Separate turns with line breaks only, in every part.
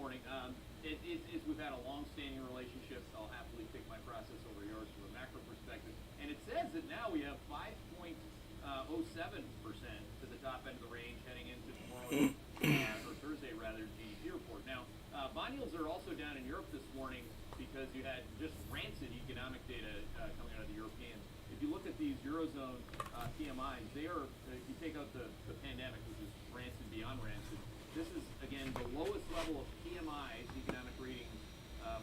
morning. We've had a long-standing relationship. So I'll happily pick my process over yours from a macro perspective. And it says that now we have 5.07% to the top end of the range heading into tomorrow, or Thursday rather, GDP report. Now, bond yields are also down in Europe this morning because you had just rancid economic data coming out of the Europeans. If you look at these Eurozone PMIs, they are, if you take out the pandemic, which is rancid beyond rancid, this is, again, the lowest level of PMIs, economic readings,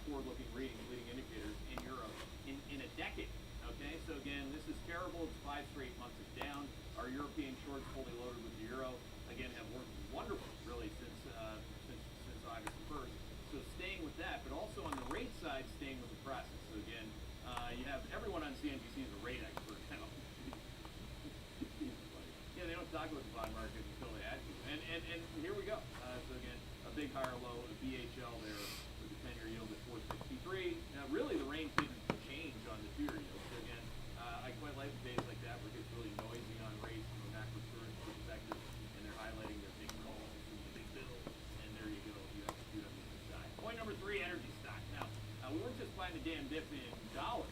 forward-looking readings, leading indicators in Europe in a decade. Okay, so again, this is terrible. It's 5 straight months of down. Our European shorts fully loaded with the euro, again, have worked wonderful, really, since August 1st. So staying with that, but also on the rate side, staying with the process. So again, you have everyone on CNBC is a rate expert now. Yeah, they don't talk about the bond market until they have to. And here we go. So again, a big higher low, the BHL there with the 10-year yield at 463. Now, really, the range didn't change on the 2-year yield. So again, I quite like days like that where it gets really noisy on rates from a macro perspective, and they're highlighting their big calls and the big bills. And there you go. You have to do it on the other side. Point number 3, energy stock. Now, we weren't just buying the damn dip in dollars.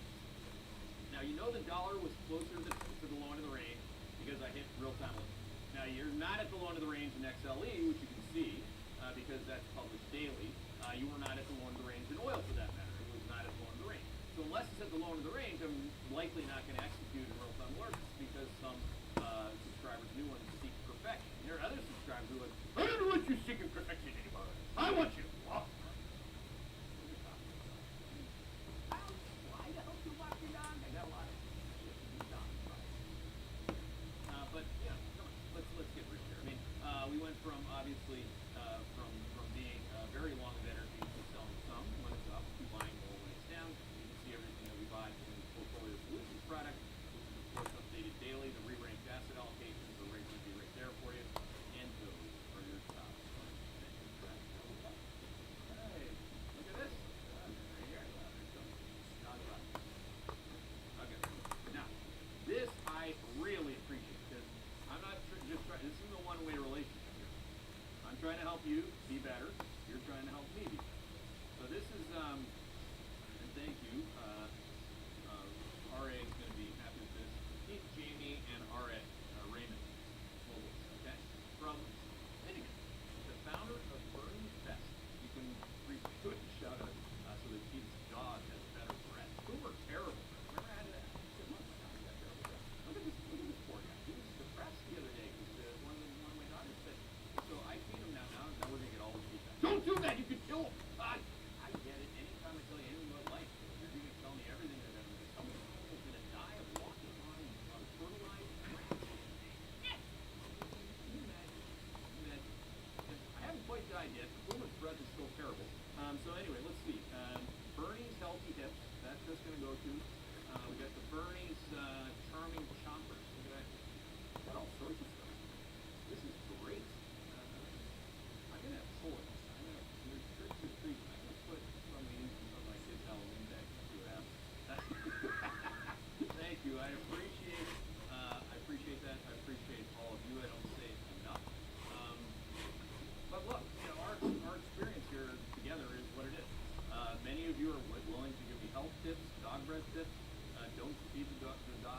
Now, you know the dollar was closer to the low end of the range because I hit real-time lows. Now, you're not at the low end of the range in XLE, which you can see because that's published daily. You were not at the low end of the range in oil, for that matter. It was not at the low end of the range. So unless it's at the low end of the range, I'm likely not going to execute in real-time alerts because some subscribers, new ones, seek perfection. There are other subscribers who are like, I don't want you seeking perfection anymore. I want you. Walk. Why the hell you walk your dog? I got a lot of dogs. But yeah, come on, let's get real here. I mean, we went from obviously from being very long of energy to selling some when it's up to buying more when it's down. You can see everything that we bought in the portfolio solutions product, which is of course updated daily. The re-ranked asset allocations, the rates would be right there for you, and those are your top. Hey, look at this. Right here. There's some snug left. Okay. Now, this I really appreciate because I'm not just trying. This isn't a one-way relationship here. I'm trying to help you be better. You're trying to help me be better. So this is, and thank you. RA is going to be happy with this. Meet Jamie and RA, Raymond. Okay? From Finnegan, the founder of Burns Best. You can do it and shout out so that Keith's dog has better breath. Who were terrible. Remember I had that? I said, oh my God, you got terrible breath. Look at this poor guy. He was depressed the other day because one of my daughters said, so I feed him now we're going to get all the feedback. Don't do that! You could kill him! I get it. Anytime I tell you anything about life, you're going to tell me everything that I'm going to tell me. Someone's going to die of walking on fertilized grass. Yes! Can you imagine? I haven't quite died yet. The Puma's breath is still terrible. So anyway, let's see. Bernie's Healthy Hips. That's just going to go to. We got the Bernie's Charming Chompers. Look at that. Got all sorts of stuff. This is great. I'm going to have toys. There's tricks or treats. I'm going to put some of these in some of my kids' Halloween bags and see what happens. Thank you. I appreciate that. I appreciate all of you. I don't say it enough. But look, our experience here together is what it is. Many of you are willing to give me health tips, dog breath tips. Don't feed the dog with the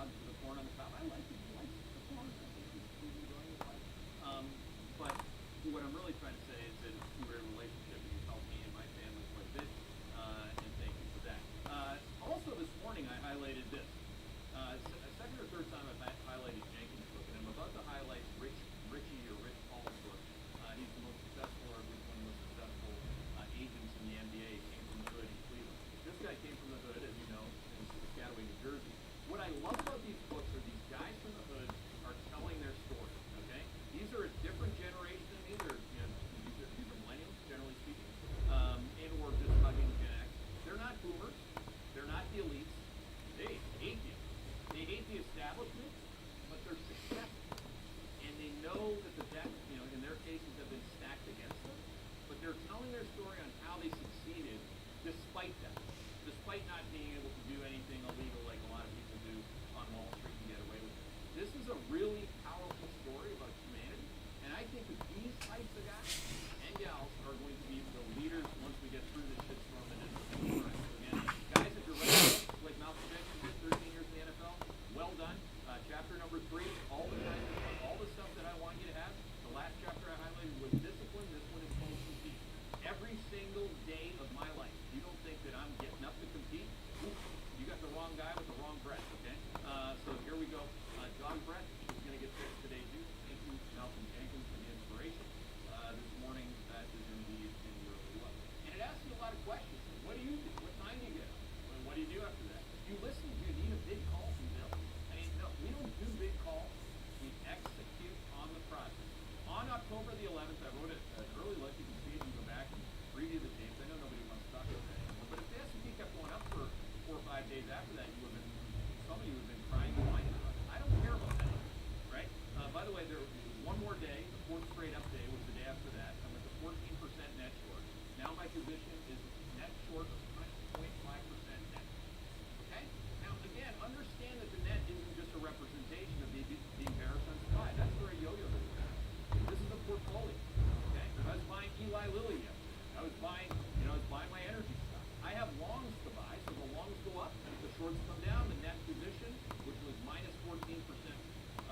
corn on the cob. I like it. You like the corn. But what I'm really trying to say is that it's a two-way relationship, and you've helped me and my family quite a bit, and thank you for that. Also, this morning I highlighted this. Second or third time I've highlighted Jenkins' book, and I'm about to highlight Richie or Rich Paul's book. He's the most successful, or at least one of the most successful agents in the NBA. He came from the hood in Cleveland. This guy came from the hood, as you know, in Piscataway, New Jersey. What I love about these books are these guys from the hood are telling their story. Okay, these are a different generation than me. These buying, it's buying my energy stock. I have longs to buy, so the longs go up, the shorts come down. The net position, which was minus 14%,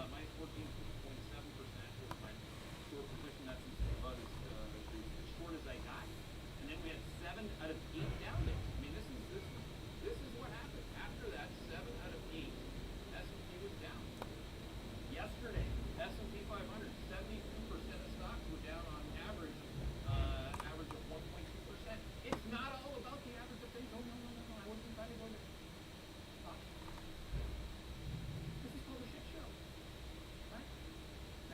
minus 14.7% was my short position. That's about as short as I got. And then we had 7 out of 8 down days. I mean, this is what happened. After that, 7 out of 8, S&P was down. Yesterday, S&P 500, 72% of stocks were down on average, average of 1.2%. It's not all about the average of things. Oh, no, I wasn't trying to go there. Stop. This is called a shit show, right?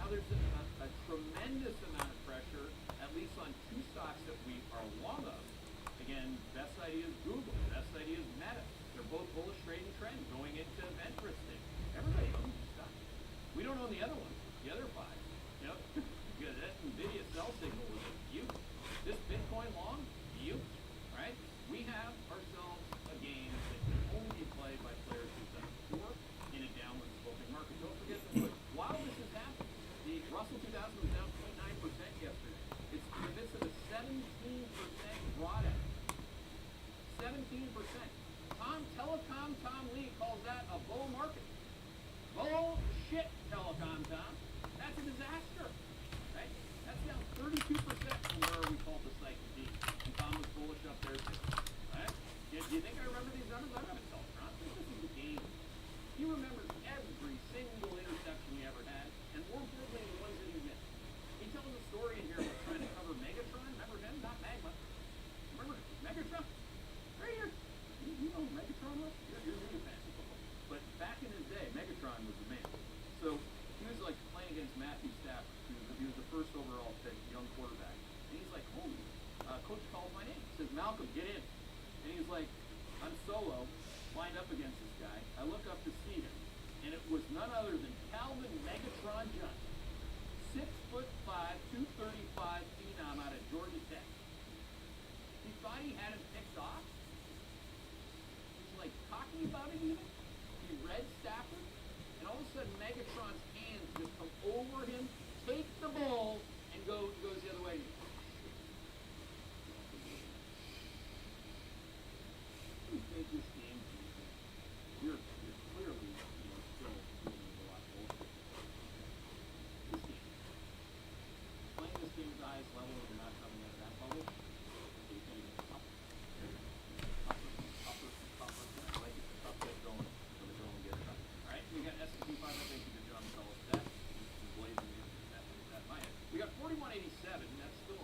Now there's a tremendous amount of pressure, at least on 2 stocks that we are long of. Again, best idea is Google, best idea is Meta. They're both bullish trading trend going into event risking. Everybody owns these stocks. We don't own the other ones, the other 5. Because that NVIDIA sell signal was a beaut. This Bitcoin long, beaut, right? We have ourselves a game that can only be played by players who've done it before in a downward sloping market. Don't forget this, while this is happening, the Russell 2000 was down 0.9% yesterday. It's in the midst of a 17% drawdown. 17%. Telecom Tom Lee calls that a bull market. Bullshit, Telecom Tom. That's a disaster, right? That's down 32% from where we called the site to be. And Tom was bullish up there too, right? Do you think I remember these numbers? I haven't told Trump. This is the game. He remembers every single interception he ever had, and more importantly, the ones that he missed. He tells a story in here about trying to cover Megatron. Remember him? Not Magma. Remember Megatron? Right here. You know who Megatron was? You're really fancy football. But back in his day, Megatron was the man. So he was like playing against Matthew Stafford. He was the first overall pick, young quarterback. And he's like, holy, coach calls my name. Says, Malcolm, get in. And he's like, I'm solo, lined up against this guy. I look up to see him. And it was none other than Calvin Megatron Johnson. 6'5", 235 phenom out of Georgia Tech. He thought he had him picked off. He's like cocky about it even. He read Stafford, and all of a sudden Megatron's hands just come over him, take the ball, and goes the other way. You think this game, you're clearly, still doing a lot more. This game. Playing this game at the highest level, and you're not coming out of that bubble, it's going to get tougher. Tougher. I like it. Tough get going. So the going get it done. All right, we got S&P 500. Thank you, good job, fellas. That is blazing that my head. We got 4187. That's still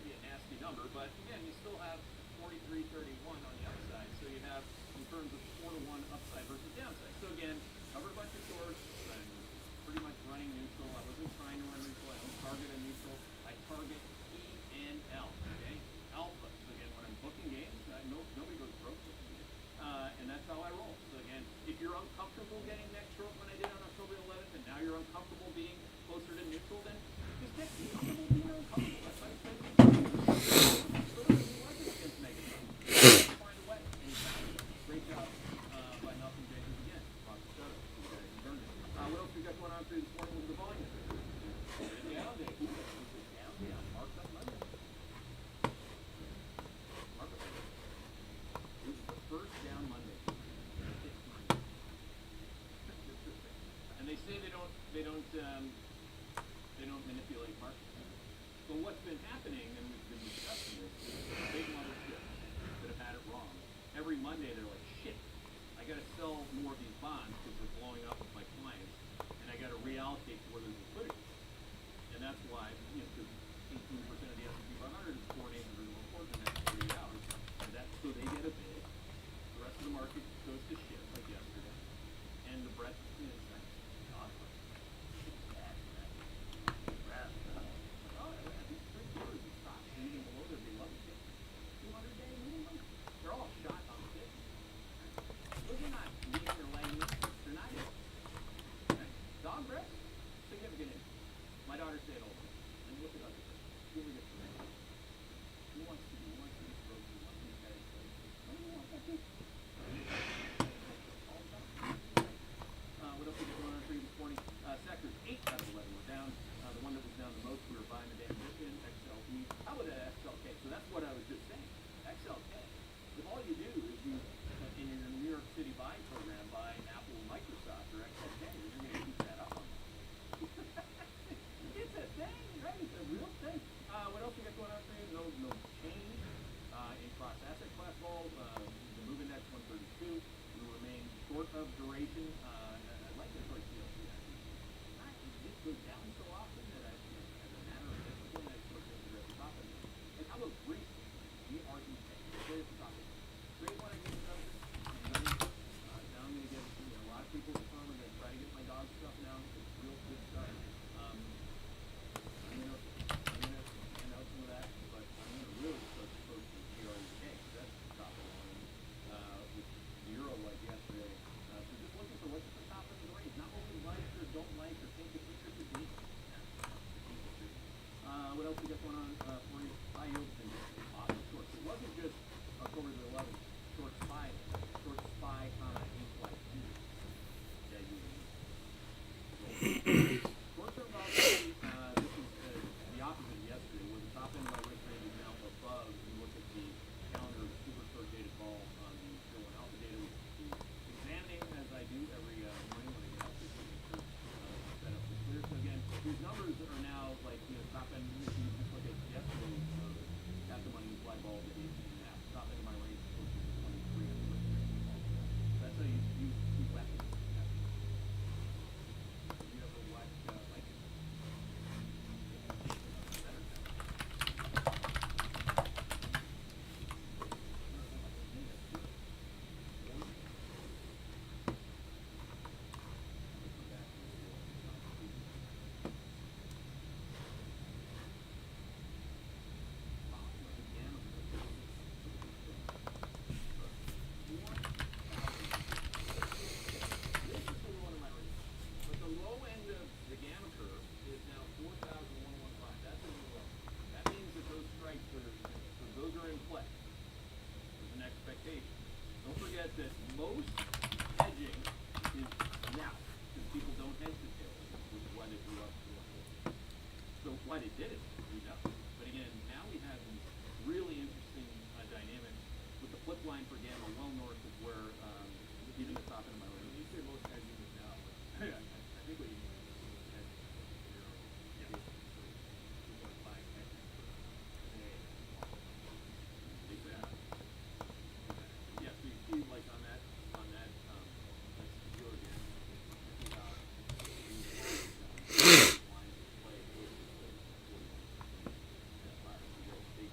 be a nasty number, but again, you still have 4331 on the upside. So you have, in terms of 4-to-1 upside versus downside. So again, covered a bunch of shorts. I'm pretty much running neutral. I wasn't trying to run neutral. I don't target a neutral. I target E and L. Okay, alpha. So again, when I'm booking games, nobody goes broke booking games, and that's how I roll. So again, if you're uncomfortable getting that short when I did on October 11th, and now you're uncomfortable being closer to neutral, then just get comfortable being uncomfortable. That's how you play the game. So he wasn't against Megatron. Find a way, and he found it. Great job by Malcolm Jenkins again. What else we got going on through this morning with the volume? Down day. Ooh, down. Marked up Monday. This is the first down Monday. And they say they don't manipulate markets. But what's been happening, and we've been discussing this, is big motherships that have had it wrong. Every Monday they're like, shit, I got to sell more of these bonds because they're blowing up with my clients, and I got to reallocate to where there's liquidity. And that's why, because 18% of the S&P 500 is 4 names are going to report in the next 48 hours. And that's so they get a bid. The rest of the market goes to shit like yesterday. And the breadth is like, God, it's bad. Oh, these 3 quarters of stocks leading below their beloved 200-day minimum. They're all shot on 50. Those are not leading or lagging. They're not it. Right? Dog breath, significant. My daughter stayed over. got going on for you? High yields and awesome shorts. It wasn't just October the 11th. Short spy, comma, ink like Jesus. Yeah, you. Short-term volatility. This is the opposite of yesterday, where the top end of my risk range is now above. If you look at the calendar, super short dated call on the Tier 1 alpha data, which is examining as I do every morning when I get out to make sure set up is clear. So again, these numbers are now like, top end. If you just look at yesterday, got the money fly ball to 18.5. Top end of my range is closer to 23 on the risk range. That's how you whack it. You ever whack like it? Don't forget that most hedging is now, because people don't hedge the tail, which is why they grew up. So why they did it, we know. But again, now we have these really interesting dynamics with the flip line for gamma well north of where even the top end of my range.
You say most hedging is now, but I think what you mean is hedging is 0. Yeah. So people are buying hedging for today.
Exactly. Yeah, so you see like on that, let's go again. You see how these lines play close to the 41. That's fire. You go big.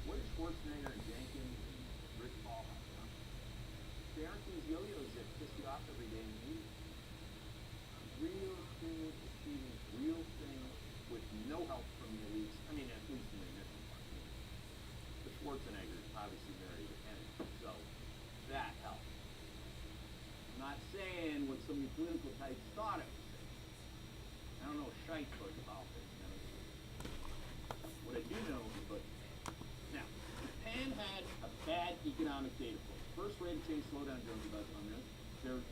What is Schwarzenegger and Jenkins and Rick Paul have, huh? They aren't these yo-yos that piss you off every day in the meeting. Real things achieving real things with no help from the elites. I mean, at least in the initial part. The Schwarzeneggers obviously married a Kennedy, so that helped. I'm not saying what some of you political types thought it was saying. I don't know shite about politics. What I do know is about now, Japan had a bad economic data point. First rate of change slowdown, Jones, about on this. Their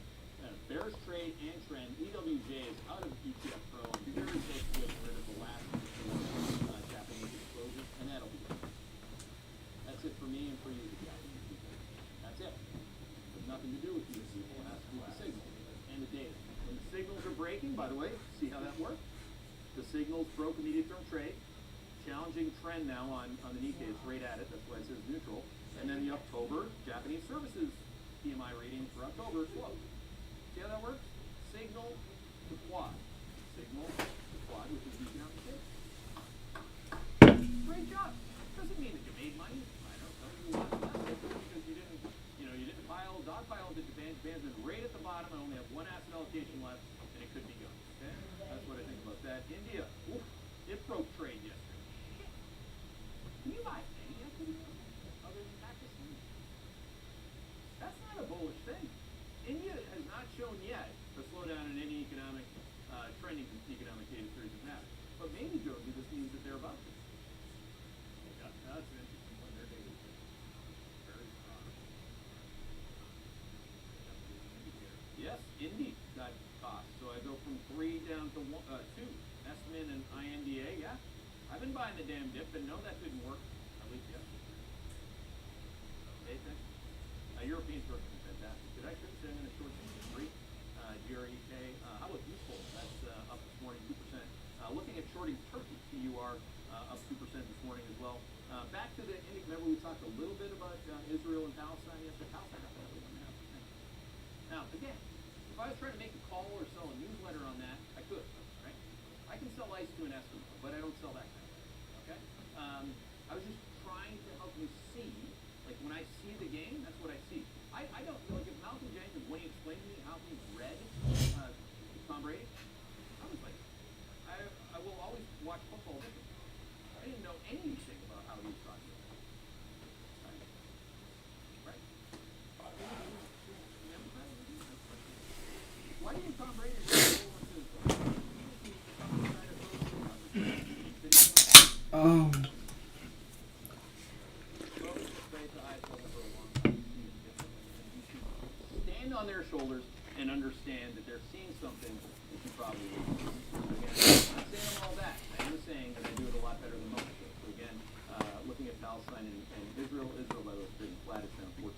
bearish trade and trend. EWJ is out of ETF Pro and very close to getting rid of the last Japanese exposure, and that'll be it. That's it for me and for you, the Japanese people. That's it. Has nothing to do with you people. It has to do with the signal and the data. When the signals are breaking, by the way, see how that works? The signals broke immediate term trade. Challenging trend now on the Nikkei. It's right at it. That's why it says neutral. And then the October Japanese services PMI rating for October is low. See how that works? Signal to quad. Signal to quad, which is the economic data. Great job. Doesn't mean that you made money. I don't know you lost less because you didn't dogpile into Japan. Japan's been right at the bottom. I only have one asset allocation left, and it could be gone. Okay? That's what I think about that. India, oof, it broke trade yesterday. Can you buy any equity other than Pakistan? That's not a bullish thing. India has not shown yet a slowdown in any economic trending economic data series of matter. But maybe, Josie, this means that they're about to.
Yeah, that's an interesting one. Their data is very strong.
Yes, Indy got cost. So I go from 3 down to 2. Estimate and INDA, yeah. I've been buying the damn dip, and no, that didn't work. At least yesterday. Okay, thanks. European short is fantastic. Did I say I'm going to short some 3? GREK. How about useful? That's up this morning 2%. Looking at shorting Turkey, TUR up 2% this morning as well. Back to the Indy. Remember we talked a little bit about Israel and Palestine yesterday. Palestine up 1.5%. Now, again, if I was trying to make a call or sell a newsletter on that, I could, right? I can sell ice to an estimate, but I don't sell that kind of thing, okay? I was just trying to help you see, like when I see the game, that's what I see. I don't, like if Malcolm Jenkins when he explained to me how he read Tom Brady, I was like, I will always watch football differently. I didn't know anything about how he was talking about it. Right? Why didn't Tom Brady go over to
Um,
stand on their shoulders and understand that they're seeing something that you probably wouldn't. Again, I'm not saying all that. I am saying that I do it a lot better than most. So again, looking at Palestine and Israel, by the way, is trading flat. It's down 14%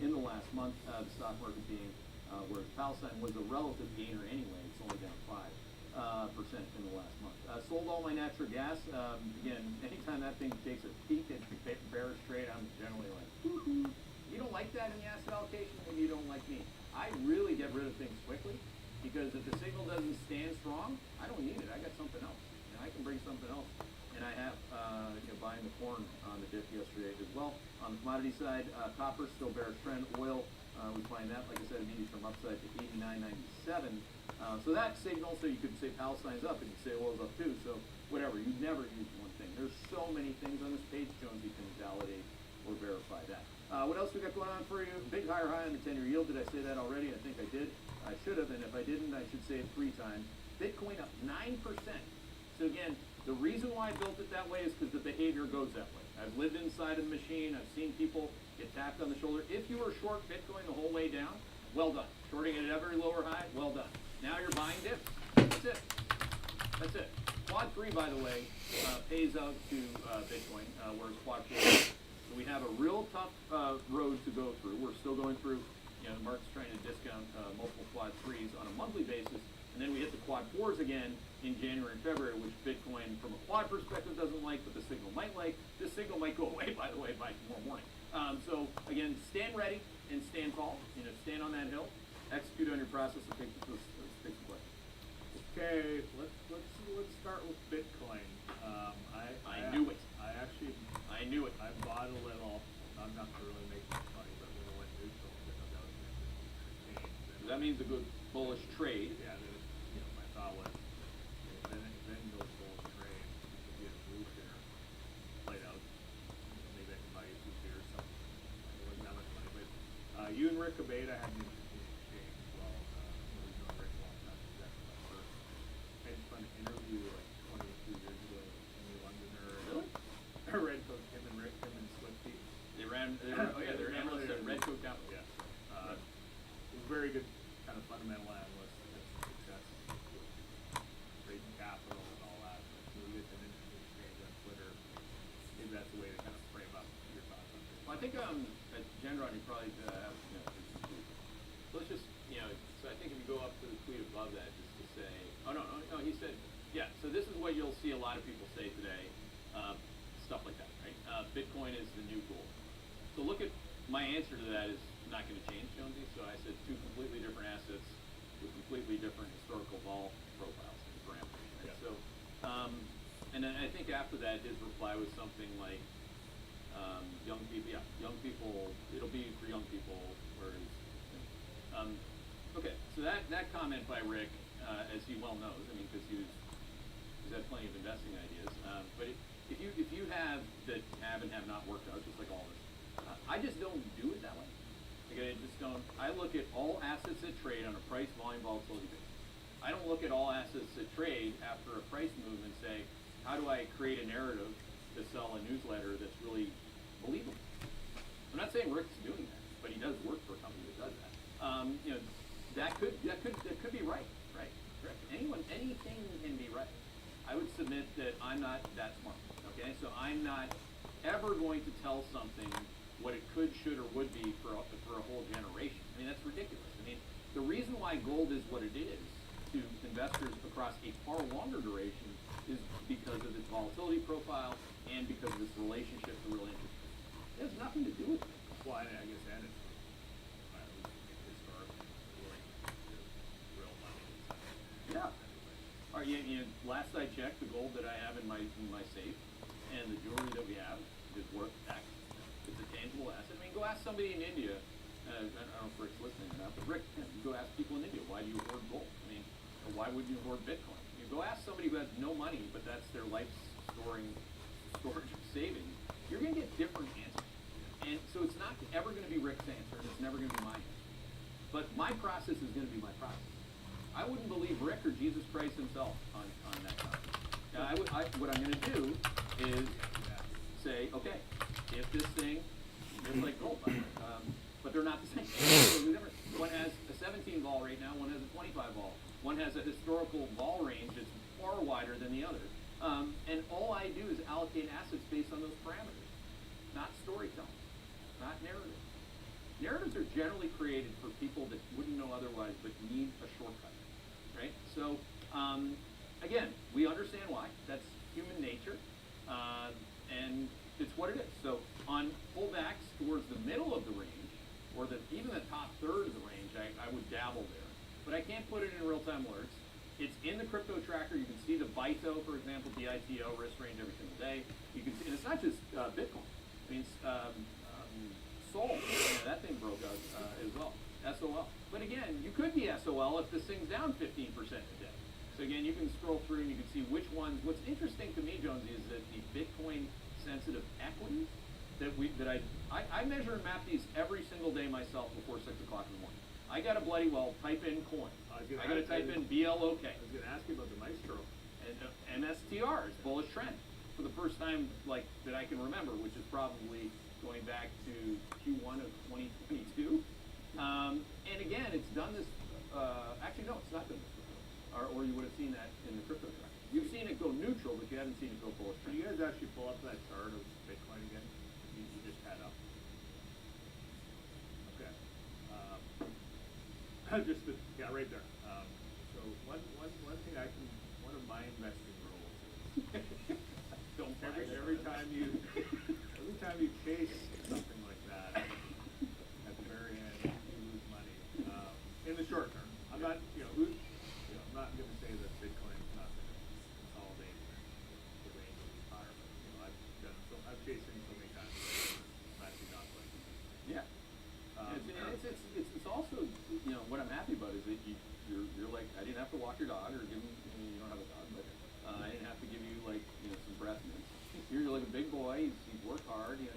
in the last month. The stock market being, whereas Palestine was a relative gainer anyway, it's only down 5% in the last month. Sold all my natural gas. Again, anytime that thing takes a peak at bearish trade, I'm generally like, woohoo. You don't like that in the asset allocation, maybe you don't like me. I really get rid of things quickly because if the signal doesn't stand strong, I don't need it. I got something else, and I can bring something else. And I have, buying the corn on the dip yesterday as well. On the commodity side, copper still bearish trend. Oil, we find that, like I said, immediately from upside to 89.97. So that signal, so you could say Palestine's up, and you say oil's up too. So whatever, you never use one thing. There's so many things on this page, Jonesy can validate or verify that. What else we got going on for you? Big higher high on the 10-year yield. Did I say that already? I think I did. I should have, and if I didn't, I should say it 3 times. Bitcoin up 9%. So again, the reason why I built it that way is because the behavior goes that way. I've lived inside of the machine. I've seen people get tapped on the shoulder. If you were short Bitcoin the whole way down, well done. Shorting it at every lower high, well done. Now you're buying dips. That's it. That's it. Quad 3, by the way, pays out to Bitcoin, whereas Quad 4. So we have a real tough road to go through. We're still going through, the market's trying to discount multiple Quad 3s on a monthly basis, and then we hit the Quad 4s again in January and February, which Bitcoin, from a quad perspective, doesn't like, but the signal might like. This signal might go away, by the way, by tomorrow morning. So again, stand ready and stand tall. Stand on that hill, execute on your process, and take the play.
Okay, let's start with Bitcoin.
I knew it.
I
knew it.
I bought a little. I'm not going to really make much money, but when it went neutral, because that was an interesting change.
That means a good bullish trade.
Yeah, my thought was, then goes bullish trade. If you get a blue share played out, maybe I can buy you 2 shares. Something. It wasn't that much money, but you and Rick Abeda had an interesting exchange. Well, we've known Rick a long time. He's actually my first hedge fund interview like 22 years ago in New Londoner.
Really?
Redcoat, him and Swifty.
They're analysts at Redcoat Capital.
Yeah. He's a very good kind of fundamental analyst, has success with raising capital and all that. So we get an interesting exchange on Twitter. Maybe that's a way to kind of frame up your thoughts on this.
Well, I think at Gendron you probably have, so let's just, so I think if you go up to the tweet above that, just to say, no, he said, yeah, so this is what you'll see a lot of people say today, stuff like that, right? Bitcoin is the new gold. So look at, my answer to that is not going to change, Jonesy. So I said 2 completely different assets with completely different historical vol profiles and parameters. Right?
Yeah.
So, and then I think after that, his reply was something like, young people, it'll be for young people, whereas, okay, so that comment by Rick, as he well knows, because he's had plenty of investing ideas, but if you have that have and have not worked out, just like all this, I just don't do it that way. Okay, I look at all assets that trade on a price volume volatility basis. I don't look at all assets that trade after a price move and say, how do I create a narrative to sell a newsletter that's really believable? I'm not saying Rick's doing that, but he does work for a company that does that. That could be right, correct. Anything can be right. I would submit that I'm not that smart. Okay, so I'm not ever going to tell something what it could, should, or would be for a whole generation. That's ridiculous. The reason why gold is what it is to investors across a far longer duration is because of its volatility profile and because of its relationship to real interest rates. It has nothing to do with it.
Well, I guess that is historically real money.
Yeah. All right, last I checked, the gold that I have in my safe and the jewelry that we have is worth X. It's a tangible asset. Go ask somebody in India I don't know if Rick's listening or not, but Rick, you go ask people in India, why do you hoard gold? I mean, or why would you hoard Bitcoin? You go ask somebody who has no money, but that's their life storage of savings, you're going to get different answers. And so it's not ever going to be Rick's answer, and it's never going to be my answer. But my process is going to be my process. I wouldn't believe Rick or Jesus Christ himself on that topic. Now, what I'm going to do is say, okay, if this thing, it's like gold, by the way, but they're not the same. Totally different. One has a 17 vol right now, one has a 25 vol. One has a historical vol range that's far wider than the other. And all I do is allocate assets based on those parameters, not storytelling, not narrative. Narratives are generally created for people that wouldn't know otherwise but need a shortcut, right? So, again, we understand why. That's human nature, and it's what it is. So on pullbacks towards the middle of the range, or even the top third of the range, I would dabble there. But I can't put it in real-time alerts. It's in the crypto tracker. You can see the BITO, for example, BITO, risk range every single day. You can see, and it's not just Bitcoin. I mean, Sol, that thing broke out as well. SOL. But again, you could be SOL if this thing's down 15% a day. So again, you can scroll through and you can see which ones. What's interesting to me, Jonesy, is that the Bitcoin-sensitive equities that I measure and map these every single day myself before 6 o'clock in the morning. I got to bloody well type in coin. I got to type in BLOK.
I was going to ask you about the Maestro.
And MSTR is bullish trend for the first time that I can remember, which is probably going back to Q1 of 2022. And again, it's done this. Actually, no, it's not done this before. Or you would have seen that in the crypto track. You've seen it go neutral, but you haven't seen it go bullish trend.
Can you guys actually pull up that chart of Bitcoin again? You just had up. Okay. Yeah, right there. So one thing one of my investing rules is
Don't
every time you chase something like that, at the very end you lose money. In the short term, I'm not I'm not going to say that Bitcoin is not going to consolidate the range will be higher, but I've chased things so many times that I'm actually not like
Yeah. It's also, what I'm happy about is that you're like, I didn't have to walk your dog or give him, you don't have a dog, but I didn't have to give you some breath mints. You're like a big boy, he's worked hard, he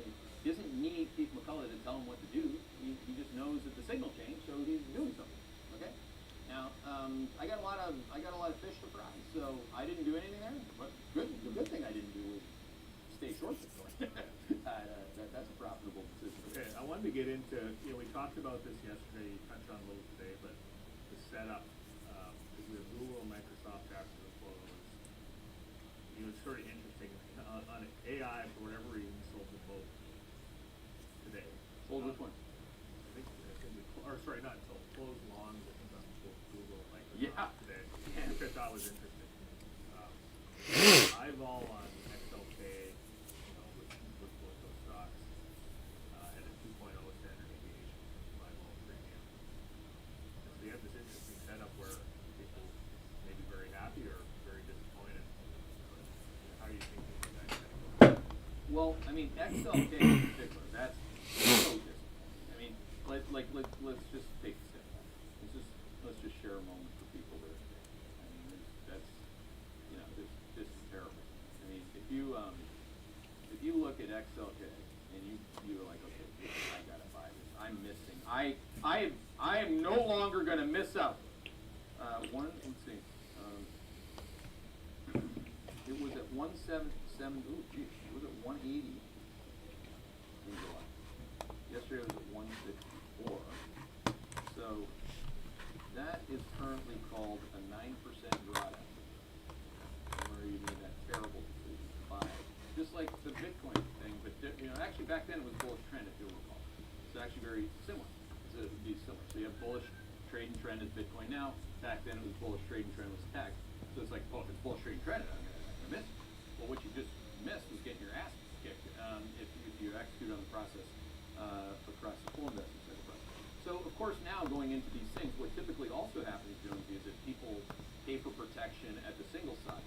doesn't need Keith McCullough to tell him what to do. He just knows that the signal changed, so he's doing something. Okay? Now, I got a lot of fish to fry, so I didn't do anything there, but the good thing I didn't do was stay short Bitcoin. That's a profitable decision.
Okay, I wanted to get into, we talked about this yesterday, you touched on a little today, but the setup, because we have Google and Microsoft after the close, it's sort of interesting. On AI, for whatever reason, sold the boat today.
Sold which one?
Not sold, closed longs, I think on both Google and Microsoft today,
Yeah.
which I thought was interesting. Eyeball on XLK, with both those stocks, at a 2.0 standard deviation from eyeball premium. So you have this interesting setup where people may be very happy or very disappointed. How are you thinking of that kind of?
Well, I mean, XLK in particular, that's so disappointing. I mean, let's just take a step back. Let's just share a moment for people that are there. I mean, this is terrible. I mean, if you look at XLK and you're like, okay, I gotta buy this. I'm missing. I am no longer gonna miss out. Let's see. It was at 177. Ooh, geez, it was at 180 in July. Yesterday it was at 164. So that is currently called a 9% drawdown, where you made that terrible decision to buy. Just like the Bitcoin thing, but actually back then it was bullish trend, if you'll recall. It's actually very similar. So it would be similar. So you have bullish trade and trend as Bitcoin now. Back then it was bullish trade and trend was tech. So it's like, if it's bullish trade and trend, I'm gonna miss it. Well, what you just missed was getting your ass kicked if you execute on the process across the full investment cycle process. So of course now going into these things, what typically also happens, Jonesy, is that people pay for protection at the single side.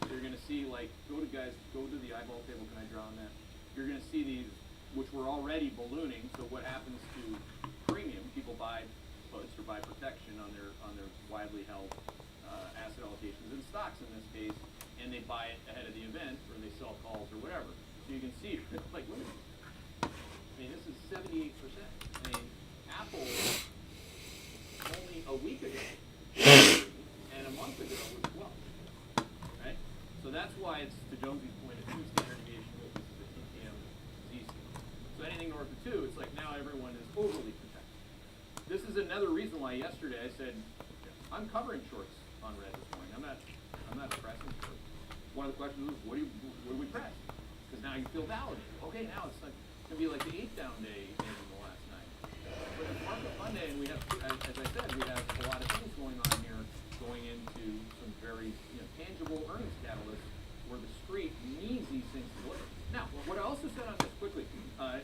So you're going to see go to the eyeball table. Can I draw on that? You're going to see these, which were already ballooning. So what happens to buy puts or buy protection on their widely held asset allocations in stocks in this case, and they buy it ahead of the event, or they sell calls or whatever. So you can see, like, look at this. I mean, this is 78%. I mean, Apple only a week ago and a month ago was 12, right? So that's why it's, to Jonesy's point, a 2 standard deviation rule. This is a TTM Z-score. So anything north of 2, it's like now everyone is overly protected. This is another reason why yesterday I said, I'm covering shorts on red this morning. I'm not pressing shorts. One of the questions was, what do we press? Because now you feel validated. Okay, now it's like gonna be like the 8th down day in the last night. But it's Market Monday, and we have, as I said, we have a lot of things going on here, going into some very tangible earnings catalysts where the street needs these things to deliver. Now, what I also said on this quickly, I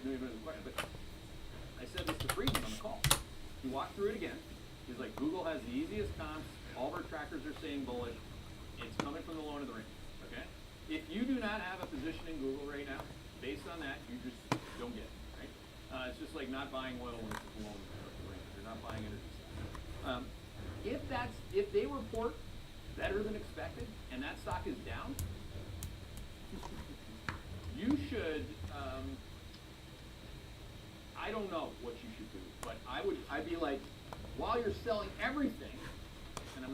said this to Friedman on the call. He walked through it again. He's like, Google has the easiest comps. All of our trackers are saying bullish. It's coming from the low end of the range. Okay? If you do not have a position in Google right now, based on that, you just don't get it. Right? It's just like not buying oil when it's at the low end of the range. You're not buying energy stock. If they report better than expected and that stock is down, you should. I don't know what you should do, but I'd be like, while you're selling everything, and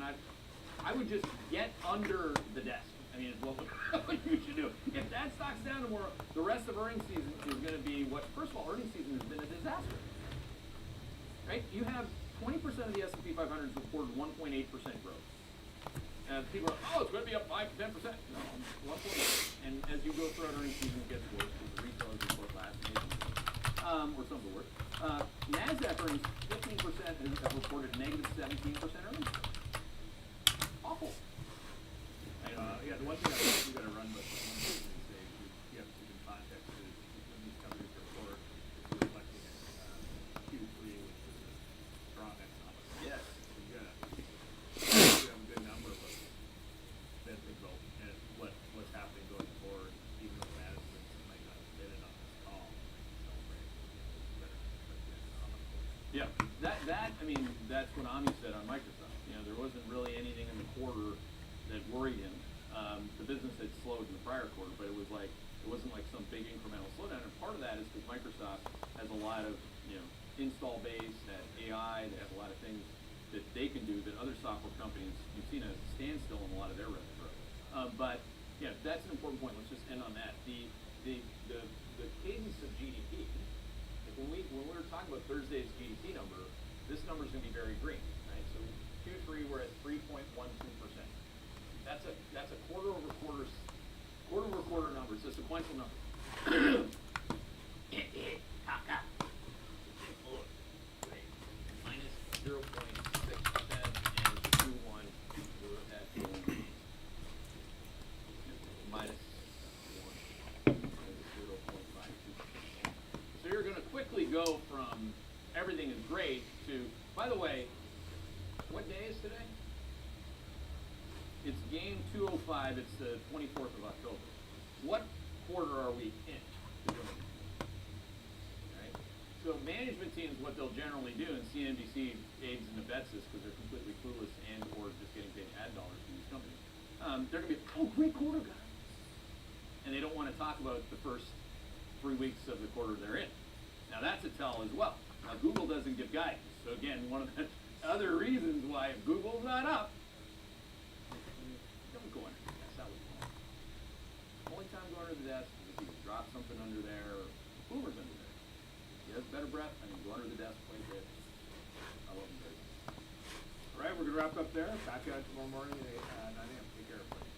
I would just get under the desk. I mean, is what you should do. If that stock's down tomorrow, the rest of earnings season is going to be what, first of all, earnings season has been a disaster. Right? You have 20% of the S&P 500 has reported 1.8% growth. And people are, it's going to be up 5 to 10%. No, 1.8. And as you go throughout earnings season, it gets worse because the retailers report last, or some of the work. NASDAQ earnings, 15% have reported negative 17% earnings. Awful.
Yeah, the one thing you got to run with, one thing you have to keep in context is when these companies report, it's reflecting Q3, which is a strong economic.
Yes.
So you have a good number, but then think about what's happening going forward, even though management might not have been it on this call.
Yeah, that's what Ami said on Microsoft. There wasn't really anything in the quarter that worried him. The business had slowed in the prior quarter, but it wasn't like some big incremental slowdown. And part of that is because Microsoft has a lot of install base, has AI, they have a lot of things that they can do that other software companies you've seen a standstill in a lot of their revenue growth. But yeah, that's an important point. Let's just end on that. The cadence of GDP. When we were talking about Thursday's GDP number, this number is going to be very green, right? So Q3 we're at 3.12%. That's a quarter over quarter number. It's a sequential number. Minus 0.6%, and Q1 we're at minus 1, 0.52%. So you're going to quickly go from everything is great to, by the way, what day is today? It's game 205. It's the 24th of October. What quarter are we in? Right? So management teams, what they'll generally do, and CNBC aids and abets this because they're completely clueless and or just getting paid ad dollars from these companies. They're going to be, great quarter, guys. And they don't want to talk about the first 3 weeks of the quarter they're in. Now that's a tell as well. Now Google doesn't give guidance. So again, one of the other reasons why if Google's not up, don't go under the desk. That was wrong. Only time go under the desk is if you drop something under there or Boomer's under there. He has better breath, go under the desk, play bit. I love him very much.
All right, we're going to wrap up there. Back out tomorrow morning at 9 a.m. Take care, everybody.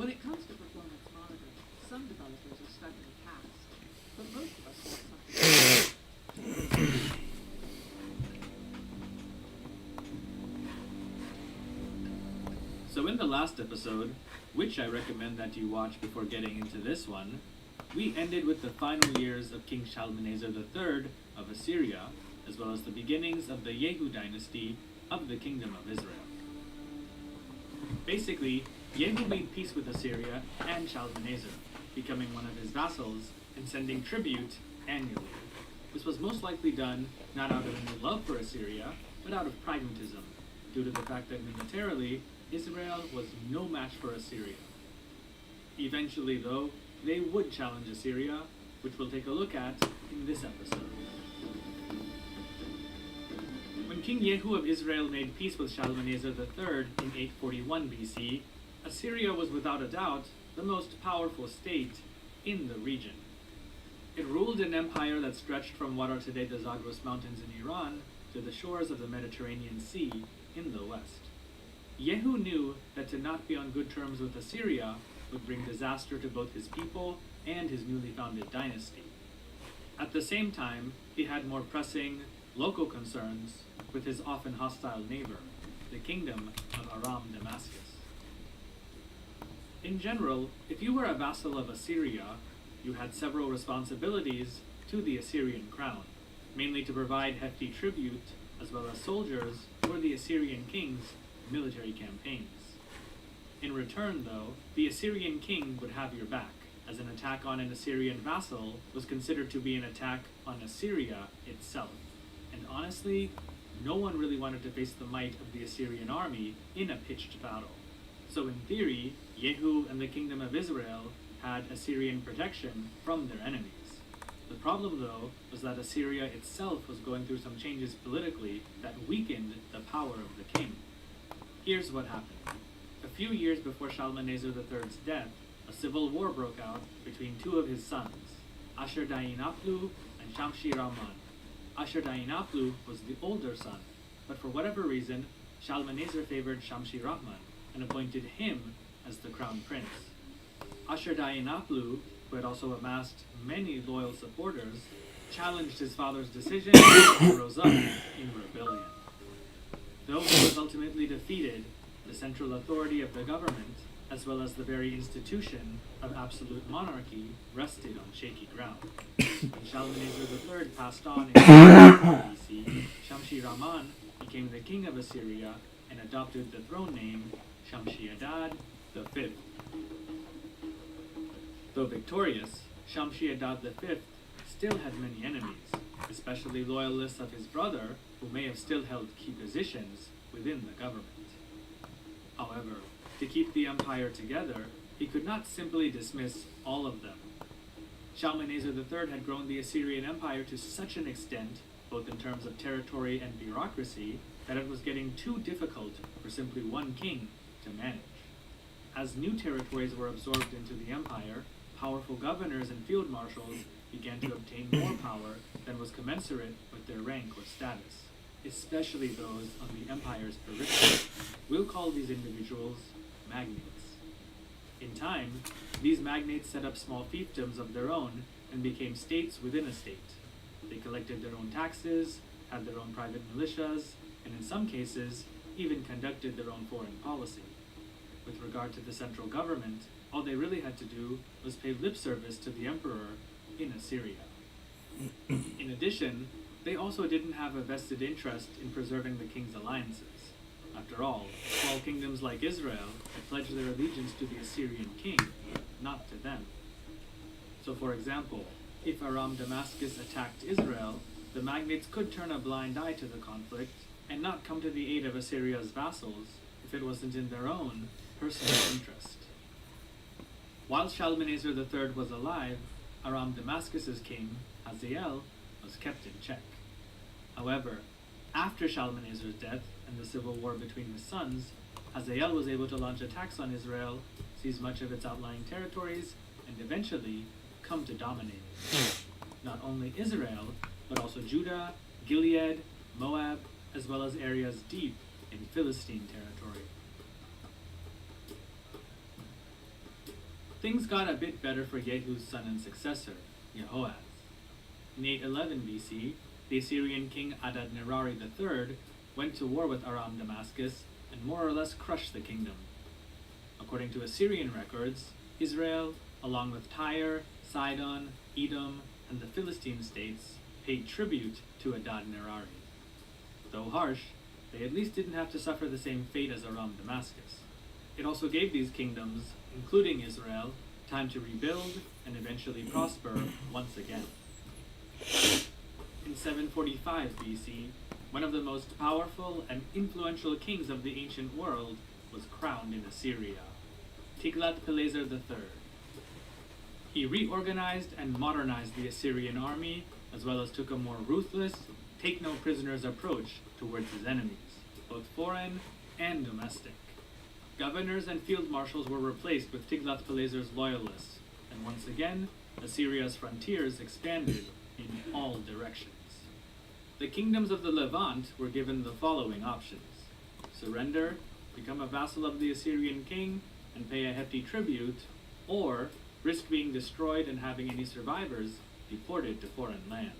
When it comes to performance monitoring, some developers are stuck in the past, but most of us want something new.
So in the last episode, which I recommend that you watch before getting into this one, we ended with the final years of King Shalmaneser III of Assyria, as well as the beginnings of the Yehu dynasty of the Kingdom of Israel. Basically, Yehu made peace with Assyria and Shalmaneser, becoming one of his vassals and sending tribute annually. This was most likely done not out of any love for Assyria, but out of pragmatism, due to the fact that militarily, Israel was no match for Assyria. Eventually, though, they would challenge Assyria, which we'll take a look at in this episode. When King Yehu of Israel made peace with Shalmaneser III in 841 BC, Assyria was without a doubt the most powerful state in the region. It ruled an empire that stretched from what are today the Zagros Mountains in Iran to the shores of the Mediterranean Sea in the west. Yehu knew that to not be on good terms with Assyria would bring disaster to both his people and his newly founded dynasty. At the same time, he had more pressing, local concerns with his often hostile neighbor, the kingdom of Aram Damascus. In general, if you were a vassal of Assyria, you had several responsibilities to the Assyrian crown, mainly to provide hefty tribute as well as soldiers for the Assyrian king's military campaigns. In return, though, the Assyrian king would have your back, as an attack on an Assyrian vassal was considered to be an attack on Assyria itself. And honestly, no one really wanted to face the might of the Assyrian army in a pitched battle. So in theory, Yehu and the Kingdom of Israel had Assyrian protection from their enemies. The problem, though, was that Assyria itself was going through some changes politically that weakened the power of the king. Here's what happened. A few years before Shalmaneser III's death, a civil war broke out between two of his sons, Ashur-dain-aplu and Shamshi-Ramman. Ashur-dain-aplu was the older son, but for whatever reason, Shalmaneser favored Shamshi-Ramman and appointed him as the crown prince. Ashur-dain-aplu, who had also amassed many loyal supporters, challenged his father's decision and rose up in rebellion. Though he was ultimately defeated, the central authority of the government, as well as the very institution of absolute monarchy, rested on shaky ground. When Shalmaneser III passed on in BC, Shamshi-Ramman became the king of Assyria and adopted the throne name Shamshi-Adad V. Though victorious, Shamshi-Adad V still had many enemies, especially loyalists of his brother, who may have still held key positions within the government. However, to keep the empire together, he could not simply dismiss all of them. Shalmaneser III had grown the Assyrian Empire to such an extent, both in terms of territory and bureaucracy, that it was getting too difficult for simply one king to manage. As new territories were absorbed into the empire, powerful governors and field marshals began to obtain more power than was commensurate with their rank or status, especially those on the empire's periphery. We'll call these individuals magnates. In time, these magnates set up small fiefdoms of their own and became states within a state. They collected their own taxes, had their own private militias, and in some cases, even conducted their own foreign policy. With regard to the central government, all they really had to do was pay lip service to the emperor in Assyria. In addition, they also didn't have a vested interest in preserving the king's alliances. After all, small kingdoms like Israel had pledged their allegiance to the Assyrian king, not to them. So for example, if Aram Damascus attacked Israel, the magnates could turn a blind eye to the conflict and not come to the aid of Assyria's vassals if it wasn't in their own personal interest. While Shalmaneser III was alive, Aram Damascus's king, Hazael, was kept in check. However, after Shalmaneser's death and the civil war between his sons, Hazael was able to launch attacks on Israel, seize much of its outlying territories, and eventually come to dominate it. Not only Israel, but also Judah, Gilead, Moab, as well as areas deep in Philistine territory. Things got a bit better for Jehu's son and successor, Jehoaz. In 811 BC, the Assyrian king Adad-nirari III went to war with Aram Damascus and more or less crushed the kingdom. According to Assyrian records, Israel, along with Tyre, Sidon, Edom, and the Philistine states, paid tribute to Adad-nirari. Though harsh, they at least didn't have to suffer the same fate as Aram Damascus. It also gave these kingdoms, including Israel, time to rebuild and eventually prosper once again. In 745 BC, one of the most powerful and influential kings of the ancient world was crowned in Assyria, Tiglath-Pileser III. He reorganized and modernized the Assyrian army, as well as took a more ruthless, take-no-prisoners approach towards his enemies, both foreign and domestic. Governors and field marshals were replaced with Tiglath-Pileser's loyalists, and once again, Assyria's frontiers expanded in all directions. The kingdoms of the Levant were given the following options: surrender, become a vassal of the Assyrian king, and pay a hefty tribute, or risk being destroyed and having any survivors deported to foreign lands.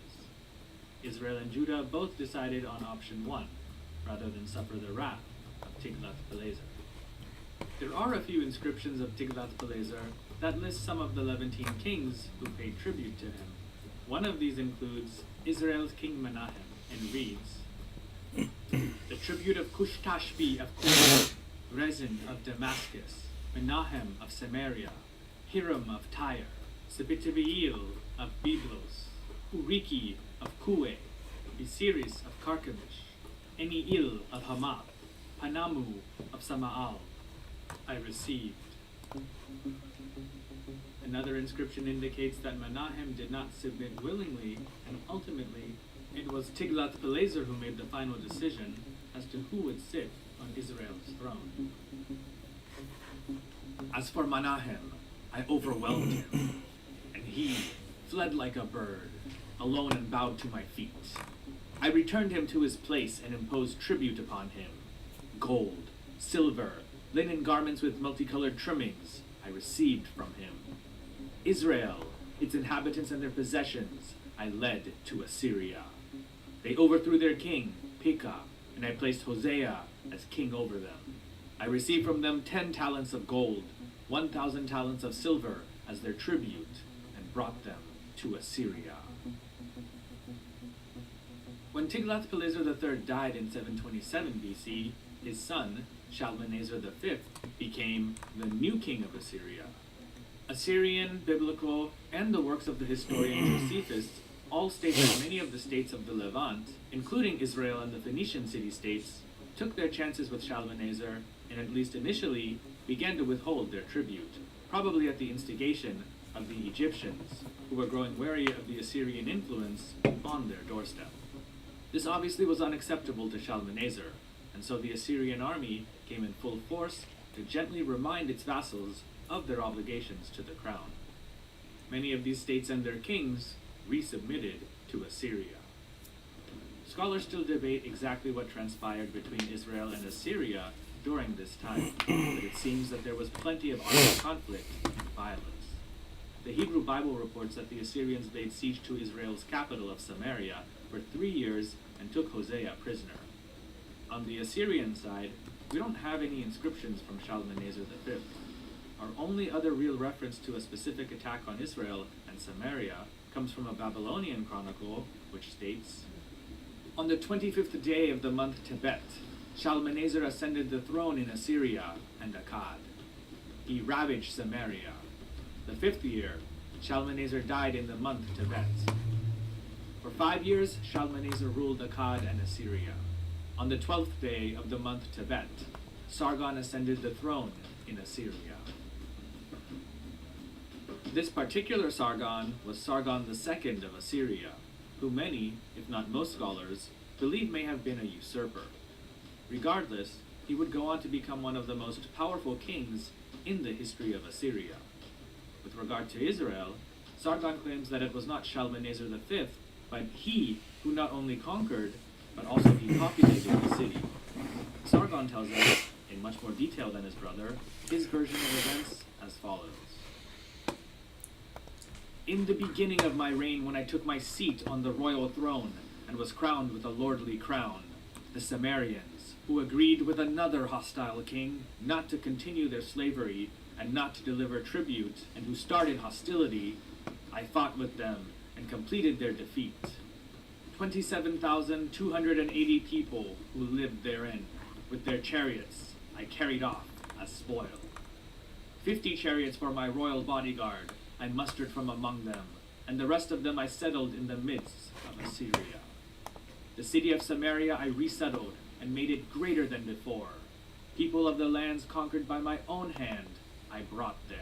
Israel and Judah both decided on option 1, rather than suffer the wrath of Tiglath-Pileser. There are a few inscriptions of Tiglath-Pileser that list some of the Levantine kings who paid tribute to him. One of these includes Israel's king Menahem, and reads, "The tribute of Cush-Tashbi of Kush, Rezin of Damascus, Menahem of Samaria, Hiram of Tyre, Sebitibeel of Byblos, Uriki of Kue, Bisiris of Carchemish, Eniil of Hamath, Panamu of Samaal, I received." Another inscription indicates that Menahem did not submit willingly, and ultimately, it was Tiglath-Pileser who made the final decision as to who would sit on Israel's throne. As for Menahem, I overwhelmed him, and he fled like a bird, alone and bowed to my feet. I returned him to his place and imposed tribute upon him. Gold, silver, linen garments with multicolored trimmings, I received from him. Israel, its inhabitants and their possessions, I led to Assyria. They overthrew their king, Pekah, and I placed Hosea as king over them. I received from them 10 talents of gold, 1,000 talents of silver as their tribute, and brought them to Assyria. When Tiglath-Pileser III died in 727 BC, his son, Shalmaneser V, became the new king of Assyria. Assyrian, biblical, and the works of the historian Josephus all state that many of the states of the Levant, including Israel and the Phoenician city-states, took their chances with Shalmaneser and at least initially began to withhold their tribute, probably at the instigation of the Egyptians, who were growing wary of the Assyrian influence on their doorstep. This obviously was unacceptable to Shalmaneser, and so the Assyrian army came in full force to gently remind its vassals of their obligations to the crown. Many of these states and their kings resubmitted to Assyria. Scholars still debate exactly what transpired between Israel and Assyria during this time, but it seems that there was plenty of armed conflict and violence. The Hebrew Bible reports that the Assyrians laid siege to Israel's capital of Samaria for 3 years and took Hosea prisoner. On the Assyrian side, we don't have any inscriptions from Shalmaneser V. Our only other real reference to a specific attack on Israel and Samaria comes from a Babylonian chronicle, which states, "On the 25th day of the month Tebet, Shalmaneser ascended the throne in Assyria and Akkad. He ravaged Samaria. The 5th year, Shalmaneser died in the month Tebet. For 5 years, Shalmaneser ruled Akkad and Assyria. On the 12th day of the month Tebet, Sargon ascended the throne in Assyria." This particular Sargon was Sargon II of Assyria, who many, if not most scholars, believe may have been a usurper. Regardless, he would go on to become one of the most powerful kings in the history of Assyria. With regard to Israel, Sargon claims that it was not Shalmaneser V, but he who not only conquered, but also depopulated the city. Sargon tells us, in much more detail than his brother, his version of events as follows. In the beginning of my reign, when I took my seat on the royal throne and was crowned with a lordly crown, the Sumerians, who agreed with another hostile king not to continue their slavery and not to deliver tribute, and who started hostility, I fought with them and completed their defeat. 27,280 people who lived therein, with their chariots, I carried off as spoil. 50 chariots for my royal bodyguard I mustered from among them, and the rest of them I settled in the midst of Assyria. The city of Samaria I resettled and made it greater than before. People of the lands conquered by my own hand I brought there.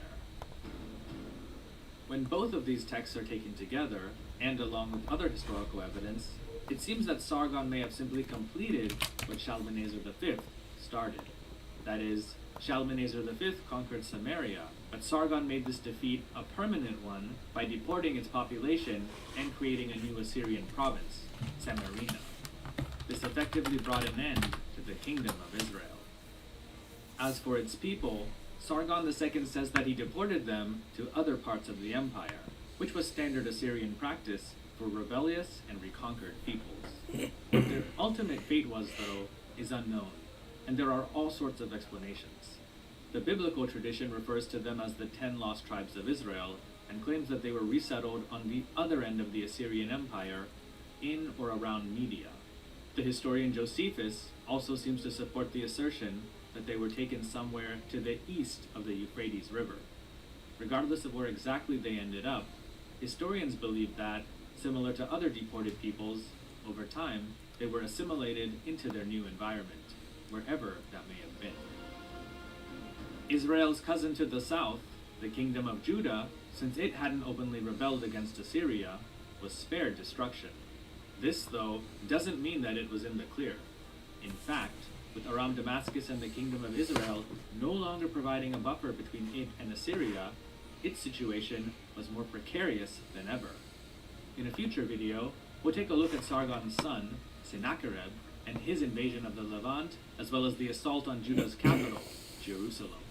When both of these texts are taken together, and along with other historical evidence, it seems that Sargon may have simply completed what Shalmaneser V started. That is, Shalmaneser V conquered Samaria, but Sargon made this defeat a permanent one by deporting its population and creating a new Assyrian province, Samarina. This effectively brought an end to the kingdom of Israel. As for its people, Sargon II says that he deported them to other parts of the empire, which was standard Assyrian practice for rebellious and reconquered peoples. What their ultimate fate was, though, is unknown, and there are all sorts of explanations. The biblical tradition refers to them as the 10 lost tribes of Israel, and claims that they were resettled on the other end of the Assyrian Empire, in or around Media. The historian Josephus also seems to support the assertion that they were taken somewhere to the east of the Euphrates River. Regardless of where exactly they ended up, historians believe that, similar to other deported peoples, over time, they were assimilated into their new environment, wherever that may have been. Israel's cousin to the south, the kingdom of Judah, since it hadn't openly rebelled against Assyria, was spared destruction. This, though, doesn't mean that it was in the clear. In fact, with Aram Damascus and the kingdom of Israel no longer providing a buffer between it and Assyria, its situation was more precarious than ever. In a future video, we'll take a look at Sargon's son, Sennacherib, and his invasion of the Levant, as well as the assault on Judah's capital, Jerusalem.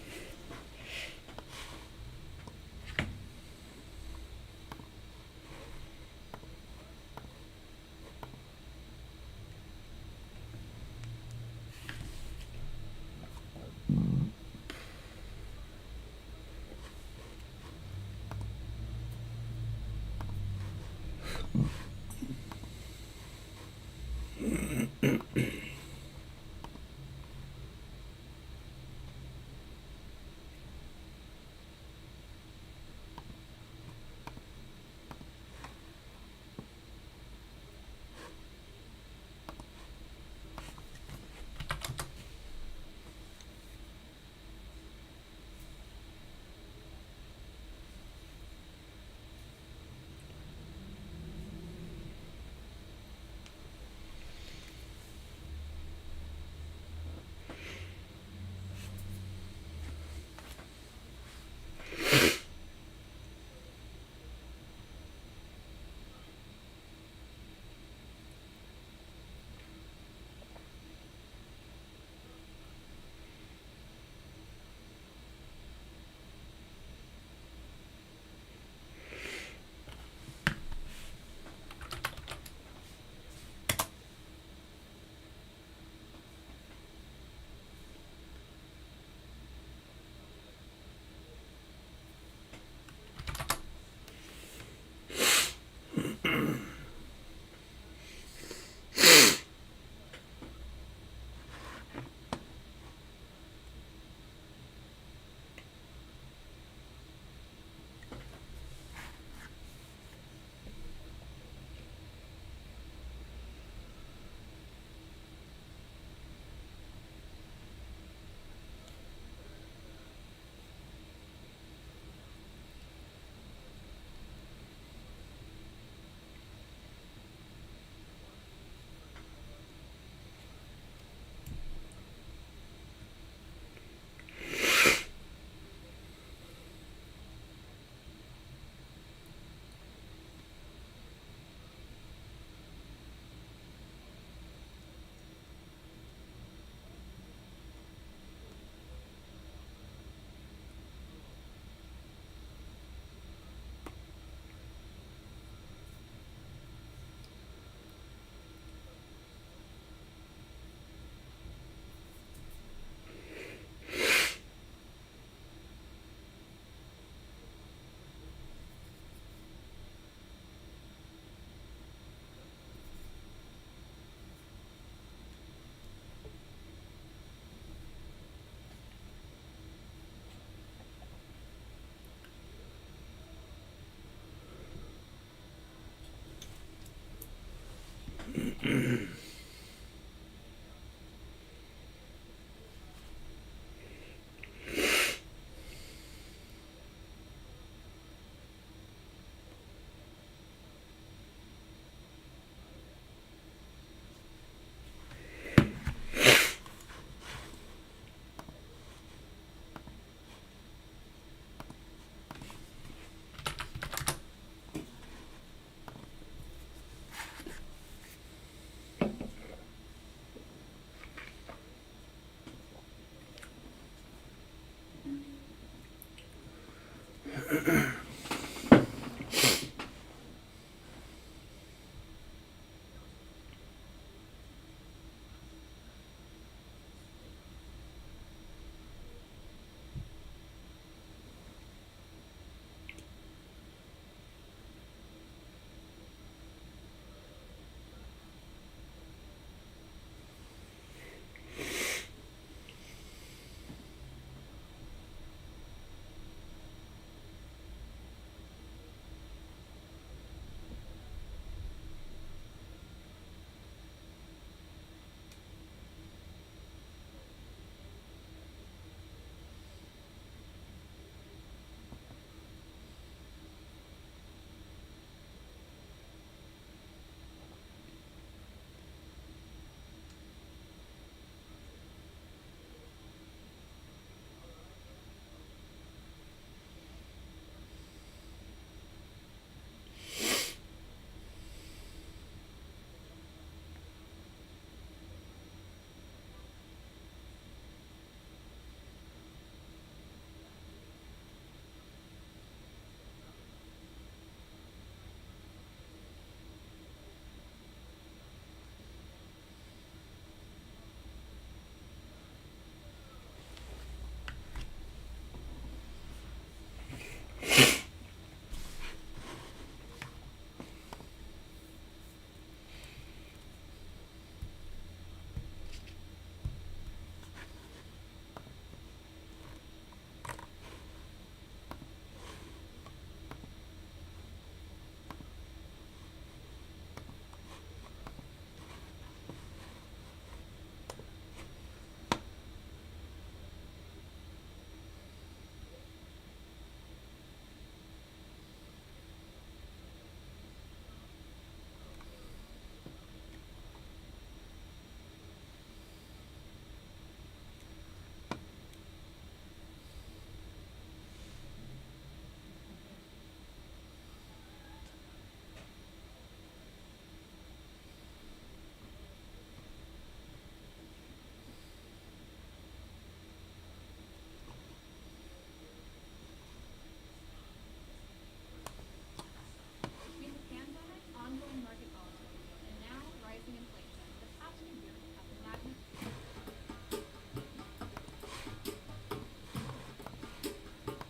Between the pandemic, ongoing market volatility, and now rising inflation, the past few years have been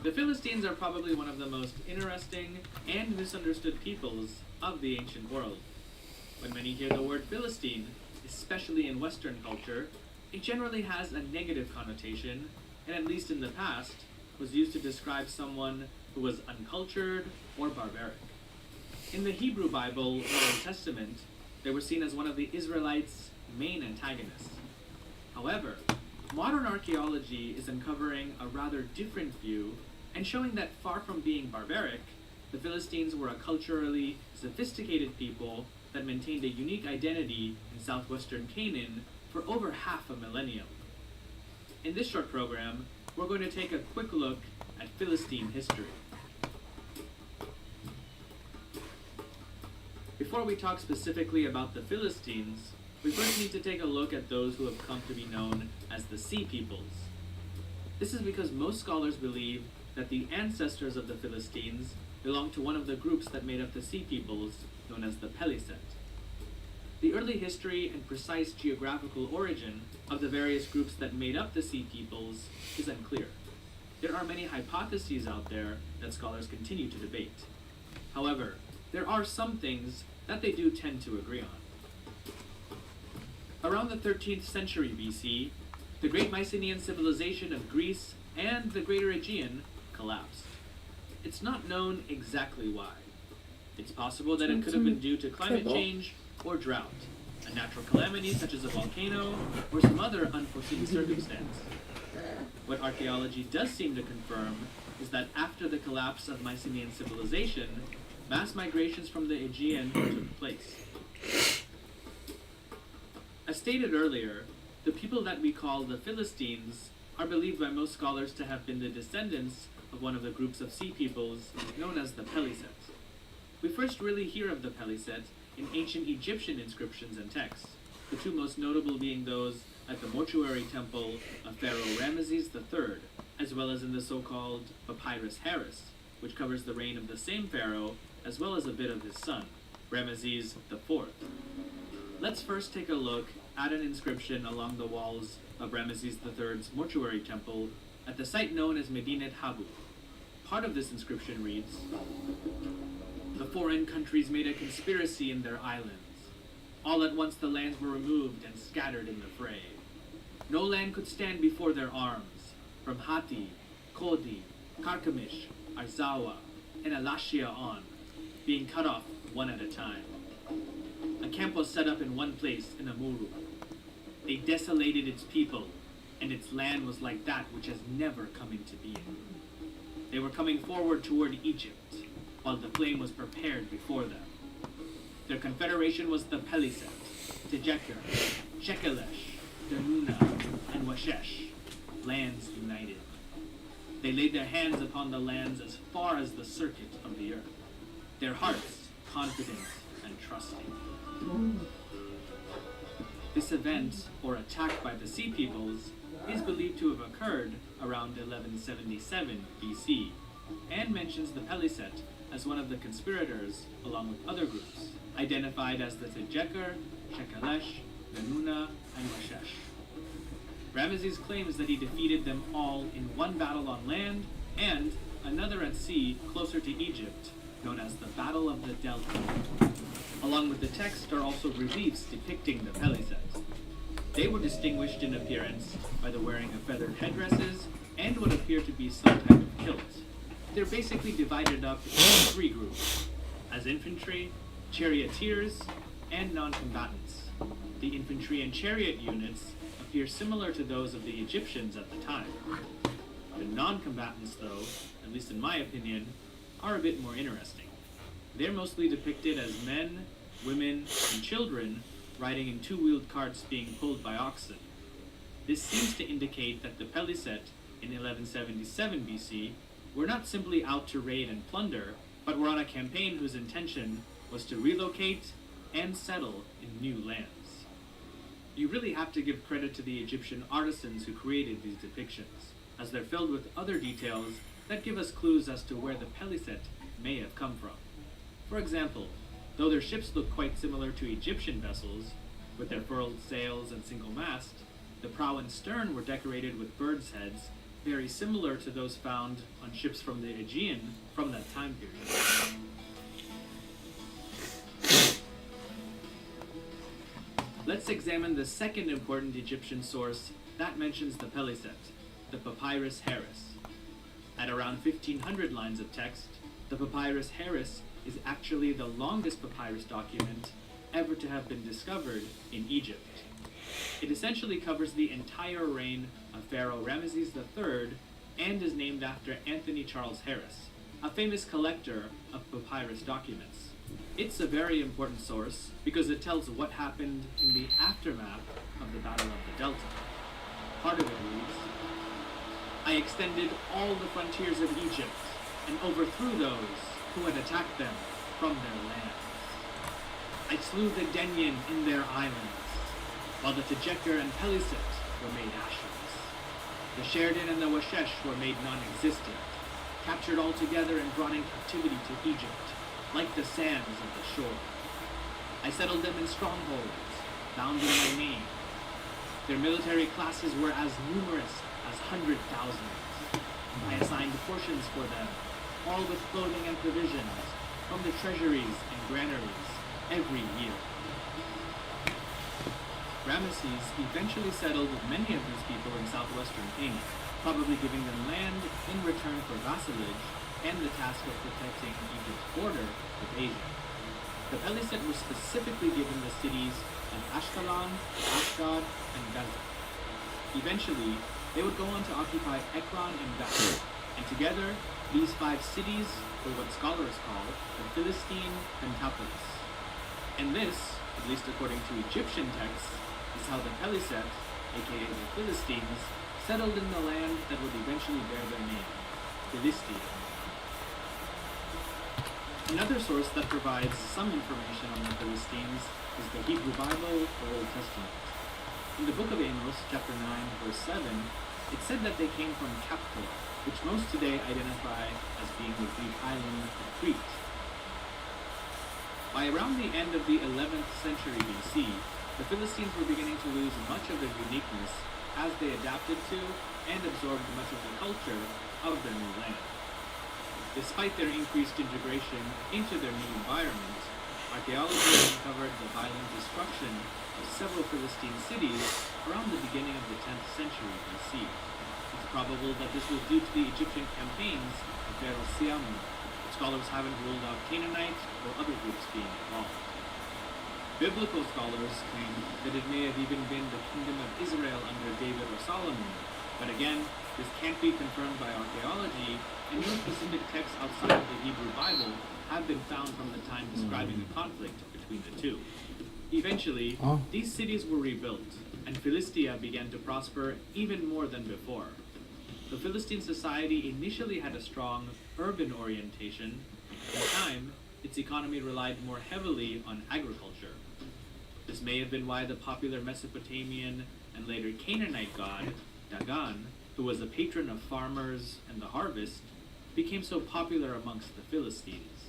The Philistines are probably one of the most interesting and misunderstood peoples of the ancient world. When many hear the word Philistine, especially in Western culture, it generally has a negative connotation, and at least in the past, was used to describe someone who was uncultured or barbaric. In the Hebrew Bible or Old Testament, they were seen as one of the Israelites' main antagonists. However, modern archaeology is uncovering a rather different view and showing that far from being barbaric, the Philistines were a culturally sophisticated people that maintained a unique identity in southwestern Canaan for over half a millennium. In this short program, we're going to take a quick look at Philistine history. Before we talk specifically about the Philistines, we first need to take a look at those who have come to be known as the Sea Peoples. This is because most scholars believe that the ancestors of the Philistines belong to one of the groups that made up the Sea Peoples, known as the Peliset. The early history and precise geographical origin of the various groups that made up the Sea Peoples is unclear. There are many hypotheses out there that scholars continue to debate. However, there are some things that they do tend to agree on. Around the 13th century BC, the Great Mycenaean civilization of Greece and the Greater Aegean collapsed. It's not known exactly why. It's possible that it could have been due to climate change or drought, a natural calamity such as a volcano, or some other unforeseen circumstance. What archaeology does seem to confirm is that after the collapse of Mycenaean civilization, mass migrations from the Aegean took place. As stated earlier, the people that we call the Philistines are believed by most scholars to have been the descendants of one of the groups of sea peoples known as the Peliset. We first really hear of the Peliset in ancient Egyptian inscriptions and texts, the two most notable being those at the mortuary temple of Pharaoh Ramesses III, as well as in the so-called Papyrus Harris, which covers the reign of the same pharaoh as well as a bit of his son, Ramesses IV. Let's first take a look at an inscription along the walls of Ramesses III's mortuary temple at the site known as Medinet Habu. Part of this inscription reads, "The foreign countries made a conspiracy in their islands. All at once the lands were removed and scattered in the fray. No land could stand before their arms, from Hatti, Kodi, Karkemish, Arzawa, and Alashia on, being cut off one at a time. A camp was set up in one place in Amuru. They desolated its people, and its land was like that which has never come into being. They were coming forward toward Egypt, while the flame was prepared before them. Their confederation was the Peliset, Tejeker, Shekelesh, Danuna, and Washesh, lands united. They laid their hands upon the lands as far as the circuit of the earth, their hearts confident and trusting." This event, or attack by the Sea Peoples, is believed to have occurred around 1177 BC, and mentions the Peliset as one of the conspirators, along with other groups, identified as the Tejeker, Shekelesh, Danuna, and Washesh. Ramesses claims that he defeated them all in one battle on land, and another at sea closer to Egypt, known as the Battle of the Delta. Along with the text are also reliefs depicting the Peliset. They were distinguished in appearance by the wearing of feathered headdresses and what appear to be some type of kilt. They're basically divided up into three groups, as infantry, charioteers, and non-combatants. The infantry and chariot units appear similar to those of the Egyptians at the time. The non-combatants, though, at least in my opinion, are a bit more interesting. They're mostly depicted as men, women, and children riding in two-wheeled carts being pulled by oxen. This seems to indicate that the Peliset in 1177 BC were not simply out to raid and plunder, but were on a campaign whose intention was to relocate and settle in new lands. You really have to give credit to the Egyptian artisans who created these depictions, as they're filled with other details that give us clues as to where the Peliset may have come from. For example, though their ships look quite similar to Egyptian vessels, with their furled sails and single mast, the prow and stern were decorated with birds' heads, very similar to those found on ships from the Aegean from that time period. Let's examine the second important Egyptian source that mentions the Peliset, the Papyrus Harris. At around 1,500 lines of text, the Papyrus Harris is actually the longest papyrus document ever to have been discovered in Egypt. It essentially covers the entire reign of Pharaoh Ramesses III and is named after Anthony Charles Harris, a famous collector of papyrus documents. It's a very important source because it tells what happened in the aftermath of the Battle of the Delta. Part of it reads, "I extended all the frontiers of Egypt and overthrew those who had attacked them from their lands. I slew the Denyen in their islands, while the Tejeker and Peliset were made ashes. The Sheridan and the Washesh were made non-existent, captured altogether and brought in captivity to Egypt, like the sands of the shore. I settled them in strongholds, bound in my name. Their military classes were as numerous as 100,000s. I assigned portions for them, all with clothing and provisions, from the treasuries and granaries, every year." Ramesses eventually settled many of these people in southwestern Kenya, probably giving them land in return for vassalage and the task of protecting Egypt's border with Asia. The Peliset were specifically given the cities of Ashkelon, Ashdod, and Gaza. Eventually, they would go on to occupy Ekron and Gaza, and together, these 5 cities were what scholars call the Philistine Pentapolis. And this, at least according to Egyptian texts, is how the Peliset, aka the Philistines, settled in the land that would eventually bear their name, Philistia. Another source that provides some information on the Philistines is the Hebrew Bible or Old Testament. In the book of Amos, chapter 9, verse 7, It's said that they came from Captor, which most today identify as being the Greek island of Crete. By around the end of the 11th century BC, the Philistines were beginning to lose much of their uniqueness as they adapted to and absorbed much of the culture of their new land. Despite their increased integration into their new environment, archaeology uncovered the violent destruction of several Philistine cities around the beginning of the 10th century BC. It's probable that this was due to the Egyptian campaigns of Pharaoh Siamu, but scholars haven't ruled out Canaanite or other groups being involved. Biblical scholars claim that it may have even been the kingdom of Israel under David or Solomon, but again, this can't be confirmed by archaeology, and no specific texts outside of the Hebrew Bible have been found from the time describing the conflict between the two. Eventually, these cities were rebuilt, and Philistia began to prosper even more than before. The Philistine society initially had a strong urban orientation. In time, its economy relied more heavily on agriculture. This may have been why the popular Mesopotamian and later Canaanite god, Dagon, who was a patron of farmers and the harvest, became so popular amongst the Philistines.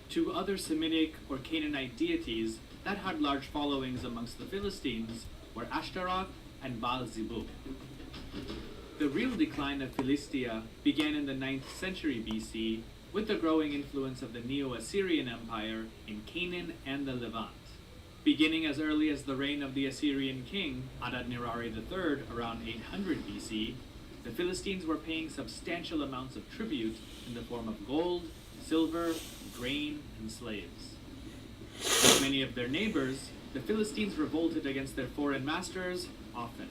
Two other Semitic or Canaanite deities that had large followings amongst the Philistines were Ashtaroth and Baal-zebub. The real decline of Philistia began in the 9th century BC with the growing influence of the Neo-Assyrian Empire in Canaan and the Levant. Beginning as early as the reign of the Assyrian king, Adad-nirari III, around 800 BC, the Philistines were paying substantial amounts of tribute in the form of gold, silver, grain, and slaves. Like many of their neighbors, the Philistines revolted against their foreign masters often.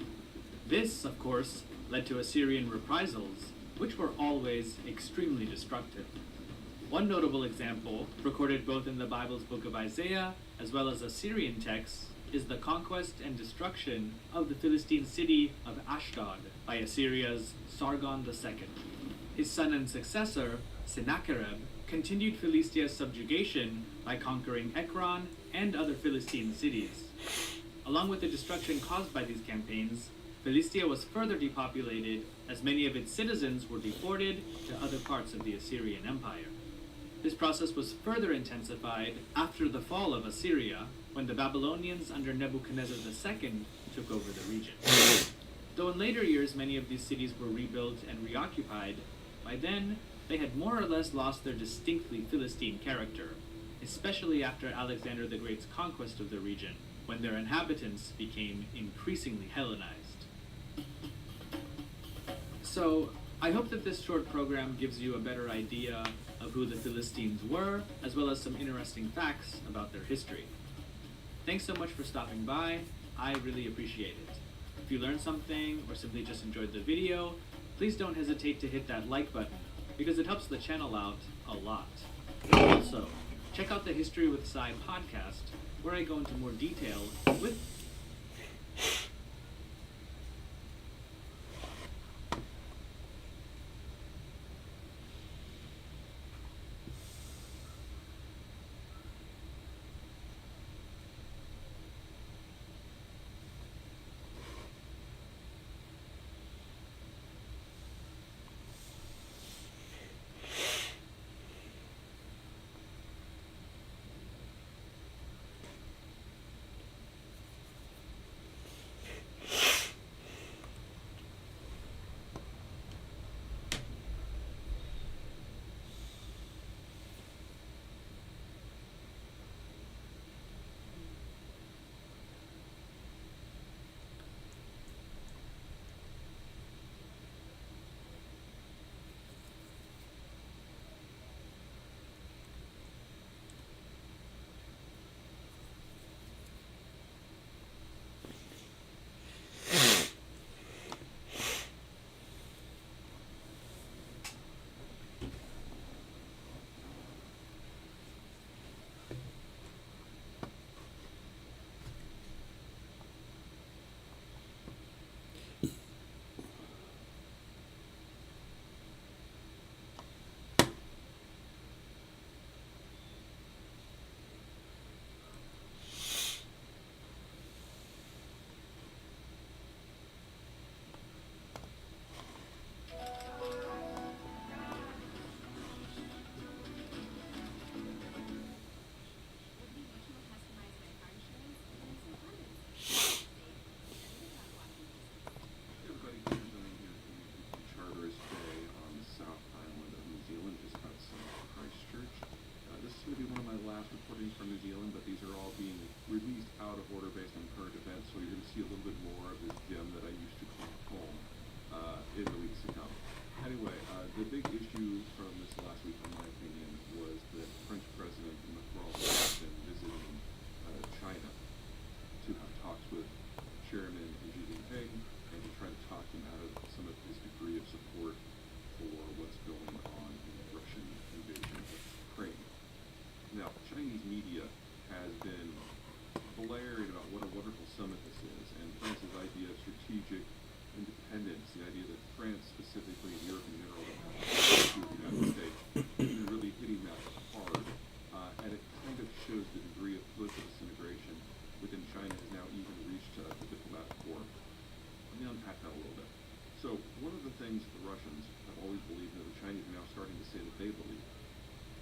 This, of course, led to Assyrian reprisals, which were always extremely destructive. One notable example, recorded both in the Bible's book of Isaiah as well as Assyrian texts, is the conquest and destruction of the Philistine city of Ashdod by Assyria's Sargon II. His son and successor, Sennacherib, continued Philistia's subjugation by conquering Ekron and other Philistine cities. Along with the destruction caused by these campaigns, Philistia was further depopulated as many of its citizens were deported to other parts of the Assyrian Empire. This process was further intensified after the fall of Assyria, when the Babylonians under Nebuchadnezzar II took over the region. Though in later years many of these cities were rebuilt and reoccupied, by then they had more or less lost their distinctly Philistine character, especially after Alexander the Great's conquest of the region, when their inhabitants became increasingly Hellenized. So, I hope that this short program gives you a better idea of who the Philistines were, as well as some interesting facts about their history. Thanks so much for stopping by. I really appreciate it. If you learned something or simply just enjoyed the video, please don't hesitate to hit that like button, because it helps the channel out a lot. Also, check out the History with Sai podcast, where I go into more detail with
specifically in Europe in general, to the United States, has been really hitting that hard, and it kind of shows the degree of political disintegration within China has now even reached the diplomatic corps. Let me unpack that a little bit. So one of the things the Russians have always believed, and the Chinese are now starting to say that they believe,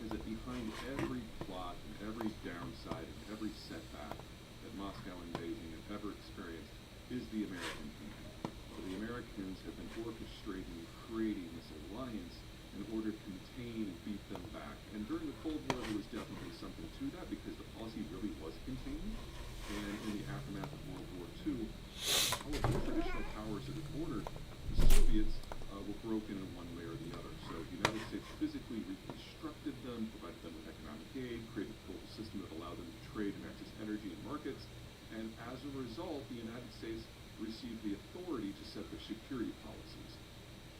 is that behind every plot and every downside and every setback that Moscow and Beijing have ever experienced is the American people. So the Americans have been orchestrating and creating this alliance in order to contain and beat them back. And during the Cold War, there was definitely something to that because the policy really was containing. And in the aftermath of World War II, all of the traditional powers that had ordered the Soviets were broken in one way or the other. So the United States physically reconstructed them, provided them with economic aid, created a global system that allowed them to trade and access energy and markets. And as a result, the United States received the authority to set their security policies.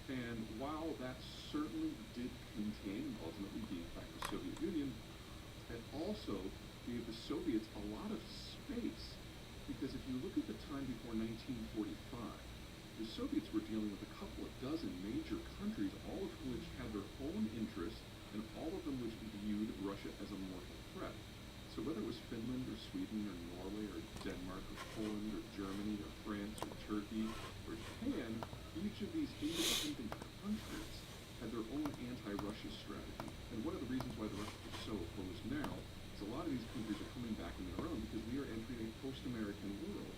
And while that certainly did contain and ultimately beat back the Soviet Union, it also gave the Soviets a lot of space. Because if you look at the time before 1945, the Soviets were dealing with a couple of dozen major countries, all of which had their own interests, and all of them which viewed Russia as a mortal threat. So whether it was Finland or Sweden or Norway or Denmark or Poland or Germany or France or Turkey or Japan, each of these independent countries had their own anti-Russia strategy. And one of the reasons why the Russians are so opposed now is a lot of these countries are coming back in their own because we are entering a post-American world.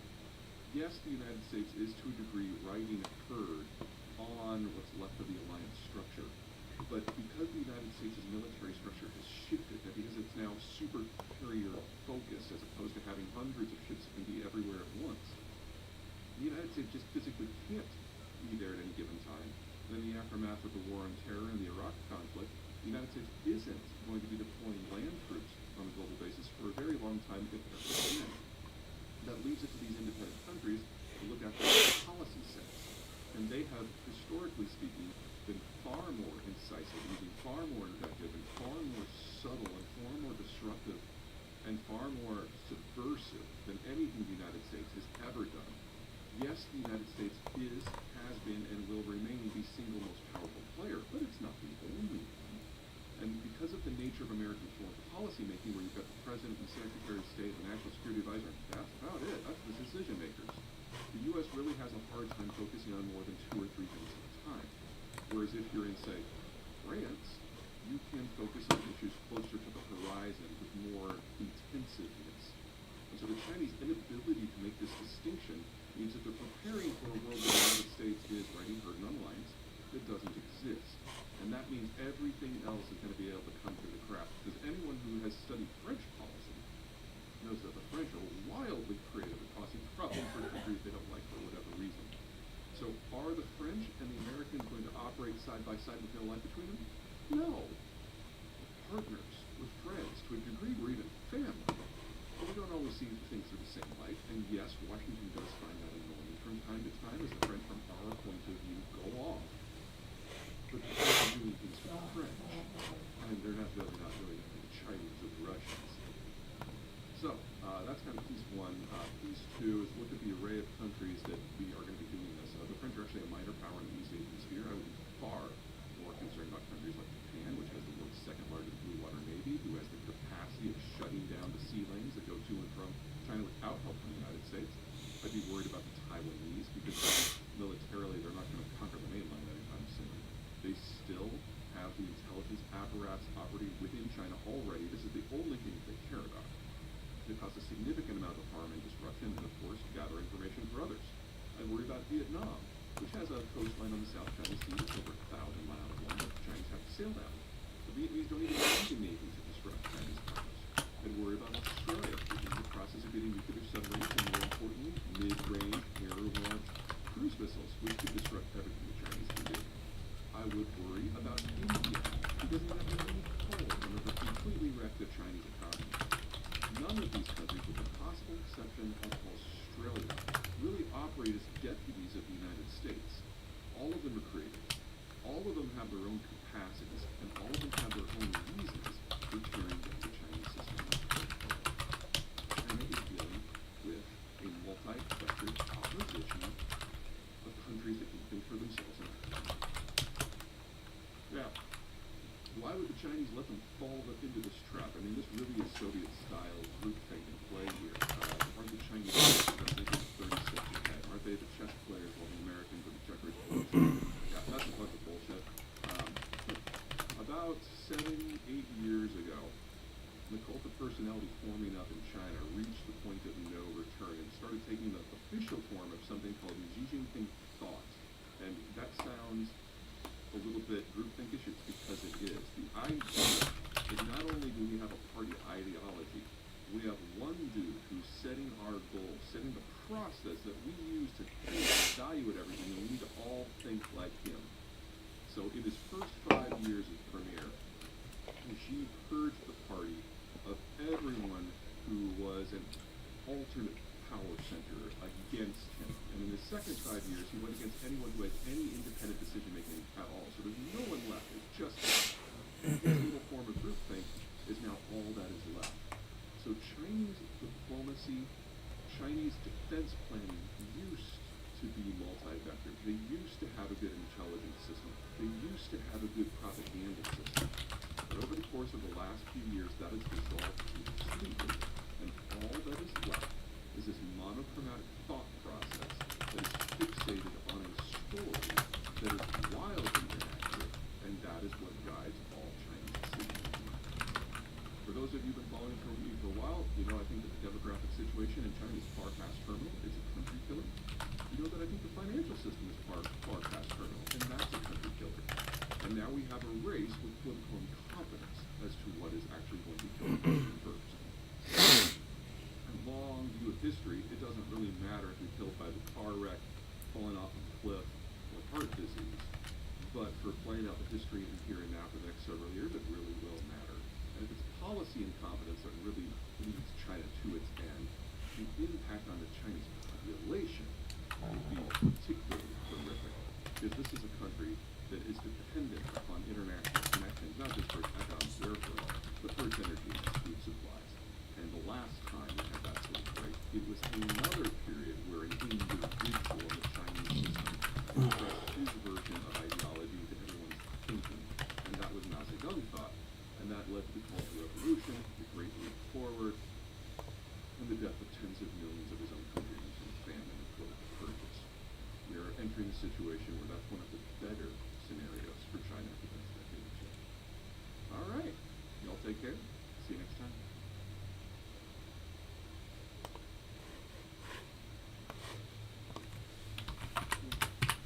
Yes, the United States is to a degree riding a herd on what's left of the alliance structure. But because the United States' military structure has shifted, and because it's now superior focused as opposed to having hundreds of ships that can be everywhere at once, the United States just physically can't be there at any given time. And in the aftermath of the war on terror and the Iraq conflict, the United States isn't going to be deploying land troops on a global basis for a very long time, if ever again. That leaves it to these independent countries to look after their policy sets. And they have, historically speaking, been far more incisive, using far more invective and far more subtle and far more disruptive and far more subversive than anything the United States has ever done. Yes, the United States is, has been, and will remain the single most powerful player, but it's not the only one. And because of the nature of American foreign policy making, where you've got the President and Secretary of State, the National Security Advisor, that's about it. That's the decision makers. The U.S. really has a hard time focusing on more than 2 or 3 things at a time. Whereas if you're in, say, France, you can focus on issues closer to the horizon with more intensiveness. And so the Chinese inability to make this distinction means that they're preparing for a world where the United States is riding herd and alliance that doesn't exist. And that means everything else is going to be able to come through the cracks. Because anyone who has studied French policy knows that the French are wildly creative at causing problems for countries they don't like for whatever reason. So are the French and the Americans going to operate side by side with no line between them? No. We're partners, we're friends, to a degree we're even family. But we don't always see things through the same light, and yes, Washington does find that annoying from time to time as the French, from our point of view, go off. But they're doing things for the French, and they're not doing it for the Chinese or the Russians. So, that's kind of piece 1. Piece 2 is look at the array of countries that we are going to be doing this. The French are actually a minor power in the East Asian sphere. I would be far more concerned about countries like Japan, which has the world's 2nd largest blue water navy, who has the capacity of shutting down the sea lanes that go to and from China without help from the United States. I'd be worried about the Taiwanese because militarily they're not going to conquer the mainland anytime soon. They still have the intelligence apparatus operating within China already. This is the only thing they care about. It causes a significant amount of harm and disruption, and of course, gather information for others. I worry about Vietnam, which has a coastline on the South China Sea that's over 1,000 miles long that the Chinese have to sail down. The Vietnamese don't even have the navy to disrupt Chinese commerce. I worry about Australia, which is in the process of getting nuclear submarines and, more importantly, mid-range air-launched cruise missiles, which could disrupt everything the Chinese can do. I would worry about India, because they have any coal and have completely wrecked the Chinese economy. None of these countries, with the possible exception of Australia, really operate as deputies of the United States. All of them are creative. All of them have their own capacities, and all of them have their own reasons for tearing down the Chinese system. China is dealing with a multi-sector opposition of countries that can think for themselves and act. Chinese let them fall into this trap. I mean, this really is Soviet-style groupthink in play here. Aren't the Chinese thinking 36 ahead? Aren't they the chess players while the Americans are the checkers? Yeah, that's a bunch of bullshit. About 7-8 years ago, the cult of personality forming up in China reached the point of no return and started taking the official form of something called Xi Jinping thought. And that sounds a little bit groupthinkish, it's because it is. The idea is not only do we have a party ideology, we have one dude who's setting our goals, setting the process that we use to think and evaluate everything, and we need to all think like him. So in his first 5 years as premier, Xi purged the party of everyone who was an alternate power center against him. And in his second 5 years, he went against anyone who had any independent decision-making at all. So there's no one left. It's just his little form of groupthink is now all that is left. So Chinese diplomacy, Chinese defense planning used to be multi-vector. They used to have a good intelligence system. They used to have a good propaganda system. But over the course of the last few years, that has dissolved completely. And all that is left is this monochromatic thought process that is fixated on a story that is wildly inaccurate, and that is what guides all Chinese decision-making. For those of you who've been following me for a while, you know I think that the demographic situation in China is far past terminal. It's a country killer. You know that I think the financial system is far past terminal, and that's a country killer. And now we have a race with political incompetence as to what is actually going to kill the country first. And long view of history, it doesn't really matter if you're killed by the car wreck, falling off a cliff, or heart disease. But for playing out the history in here and now for the next several years, it really will matter. And if it's policy incompetence that really leads China to its end, the impact on the Chinese population would be particularly horrific. Because this is a country that is dependent upon international connections, not just for its economic wherewithal, but for its energy and food supplies. And the last time we had that sort of break, it was another period where an individual in the Chinese system expressed his version of ideology to everyone's thinking. And that was Mao Zedong thought. And that led to the Cultural Revolution, the Great Leap Forward, and the death of tens of millions of his own countrymen in famine and political purges. We are entering a situation where that's one of the better scenarios for China for the next decade or so. All right. Y'all take care. See you next time.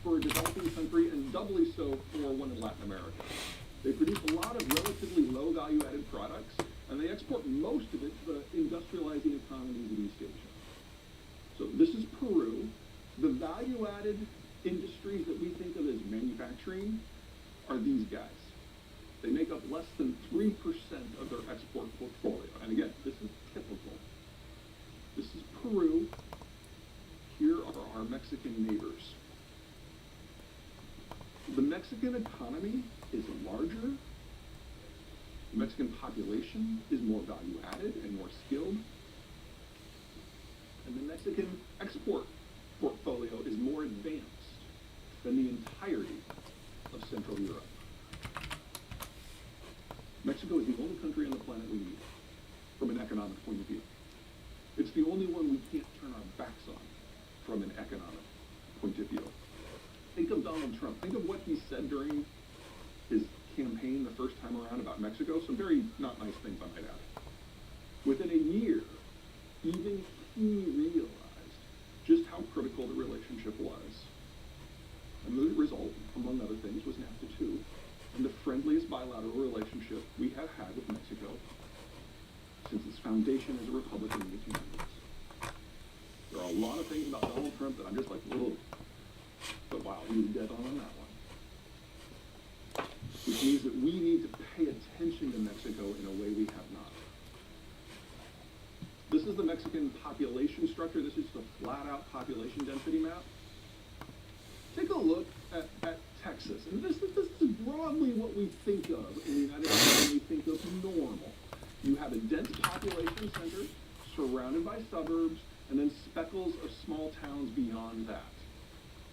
For a developing country, and doubly so for one in Latin America. They produce a lot of relatively low value-added products, and they export most of it to the industrializing economies of East Asia. So this is Peru. The value-added industries that we think of as manufacturing are these guys. They make up less than 3% of their export portfolio. And again, this is typical. This is Peru. Here are our Mexican neighbors. The Mexican economy is larger. The Mexican population is more value-added and more skilled. And the Mexican export portfolio is more advanced than the entirety of Central Europe. Mexico is the only country on the planet we need from an economic point of view. It's the only one we can't turn our backs on from an economic point of view. Think of Donald Trump. Think of what he said during his campaign the first time around about Mexico. Some very not nice things, I might add. Within a year, even he realized just how critical the relationship was. And the result, among other things, was NAFTA II, and the friendliest bilateral relationship we have had with Mexico since its foundation as a republic in the 1800s. There are a lot of things about Donald Trump that I'm just like, whoa. But wow, he was dead on that one. Which means that we need to pay attention to Mexico in a way we have not. This is the Mexican population structure. This is the flat-out population density map. Take a look at Texas. And this is broadly what we think of in the United States when we think of normal. You have a dense population center surrounded by suburbs and then speckles of small towns beyond that.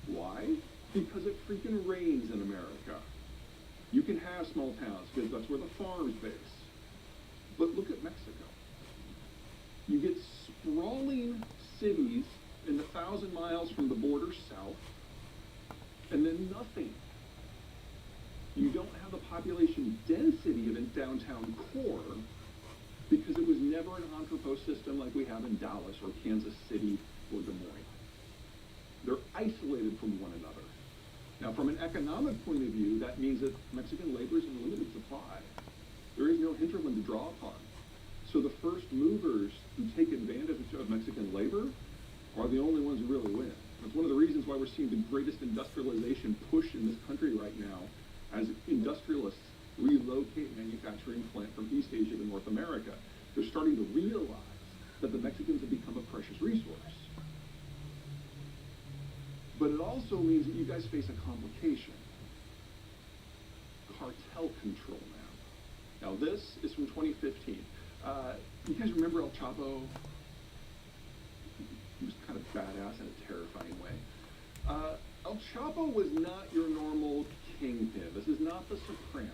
Why? Because it freaking rains in America. You can have small towns because that's where the farms base. But look at Mexico. You get sprawling cities in the 1,000 miles from the border south, and then nothing. You don't have the population density of a downtown core because it was never an entrepot system like we have in Dallas or Kansas City or Des Moines. They're isolated from one another. Now, from an economic point of view, that means that Mexican labor is in limited supply. There is no hinterland to draw upon. So the first movers who take advantage of Mexican labor are the only ones who really win. That's one of the reasons why we're seeing the greatest industrialization push in this country right now as industrialists relocate manufacturing plant from East Asia to North America. They're starting to realize that the Mexicans have become a precious resource. But it also means that you guys face a complication. Cartel control now. Now this is from 2015. You guys remember El Chapo? He was kind of badass in a terrifying way. El Chapo was not your normal kingpin. This is not the Sopranos.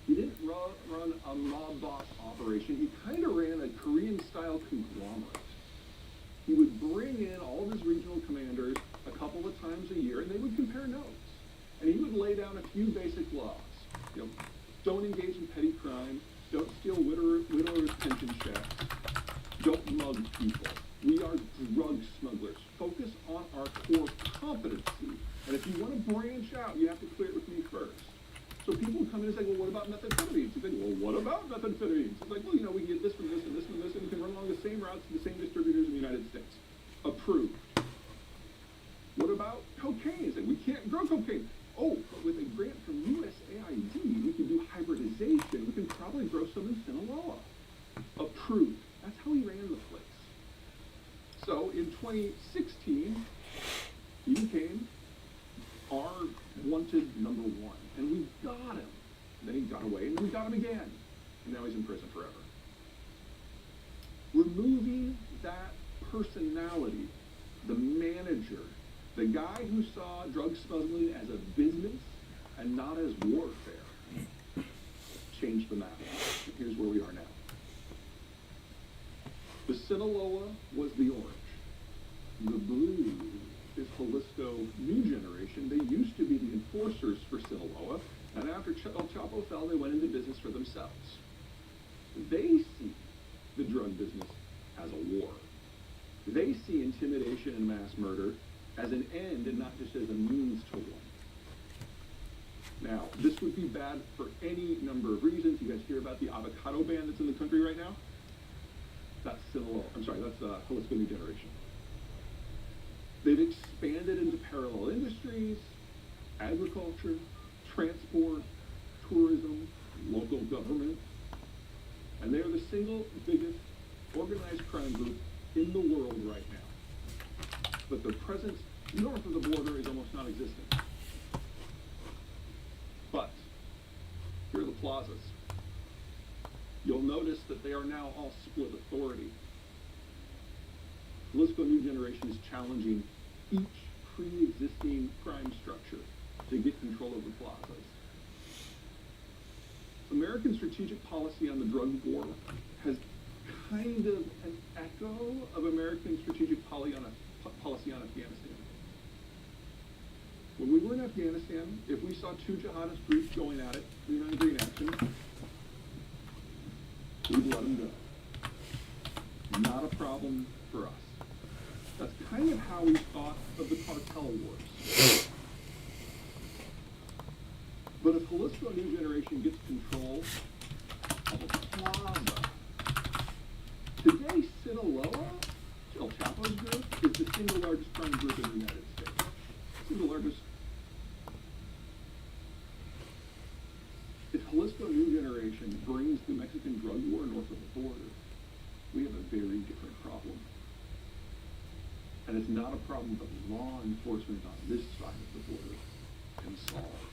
He didn't run a mob boss operation. He kind of ran a Korean-style conglomerate. He would bring in all of his regional commanders a couple of times a year, and they would compare notes. And he would lay down a few basic laws. You know, don't engage in petty crime. Don't steal widowers' pension checks. Don't mug people. We are drug smugglers. Focus on our core competency. And if you want to branch out, you have to clear it with me first. So people come in and say, well, what about methamphetamines? You think, well, what about methamphetamines? It's like, well, you know, we can get this from this and this from this, and we can run along the same routes to the same distributors in the United States. Approved. What about cocaine? It's like, we can't grow cocaine. Oh, but with a grant from USAID, we can do hybridization. We can probably grow some in Sinaloa. Approved. That's how he ran the place. So in 2016, he became our wanted number one. And we got him. And then he got away, and then we got him again. And now he's in prison forever. Removing that personality, the manager, the guy who saw drug smuggling as a business and not as warfare, changed the map. And here's where we are now. The Sinaloa was the orange. The blue is Jalisco New Generation. They used to be the enforcers for Sinaloa, and after El Chapo fell, they went into business for themselves. They see the drug business as a war. They see intimidation and mass murder as an end and not just as a means to one. Now, this would be bad for any number of reasons. You guys hear about the avocado ban that's in the country right now? That's Sinaloa. I'm sorry, that's Jalisco New Generation. They've expanded into parallel industries, agriculture, transport, tourism, local government, and they are the single biggest organized crime group in the world right now. But their presence north of the border is almost non-existent. But here are the plazas. You'll notice that they are now all split authority. Jalisco New Generation is challenging each pre-existing crime structure to get control of the plazas. American strategic policy on the drug war has kind of an echo of American strategic policy on Afghanistan. When we were in Afghanistan, if we saw two jihadist groups going at it, green on green action, we'd let them go. Not a problem for us. That's kind of how we thought of the cartel wars. But if Jalisco New Generation gets control of a plaza, today Sinaloa, El Chapo's group, is the single largest crime group in the United States. Single largest. If Jalisco New Generation brings the Mexican drug war north of the border, we have a very different problem. And it's not a problem that law enforcement on this side of the border can solve.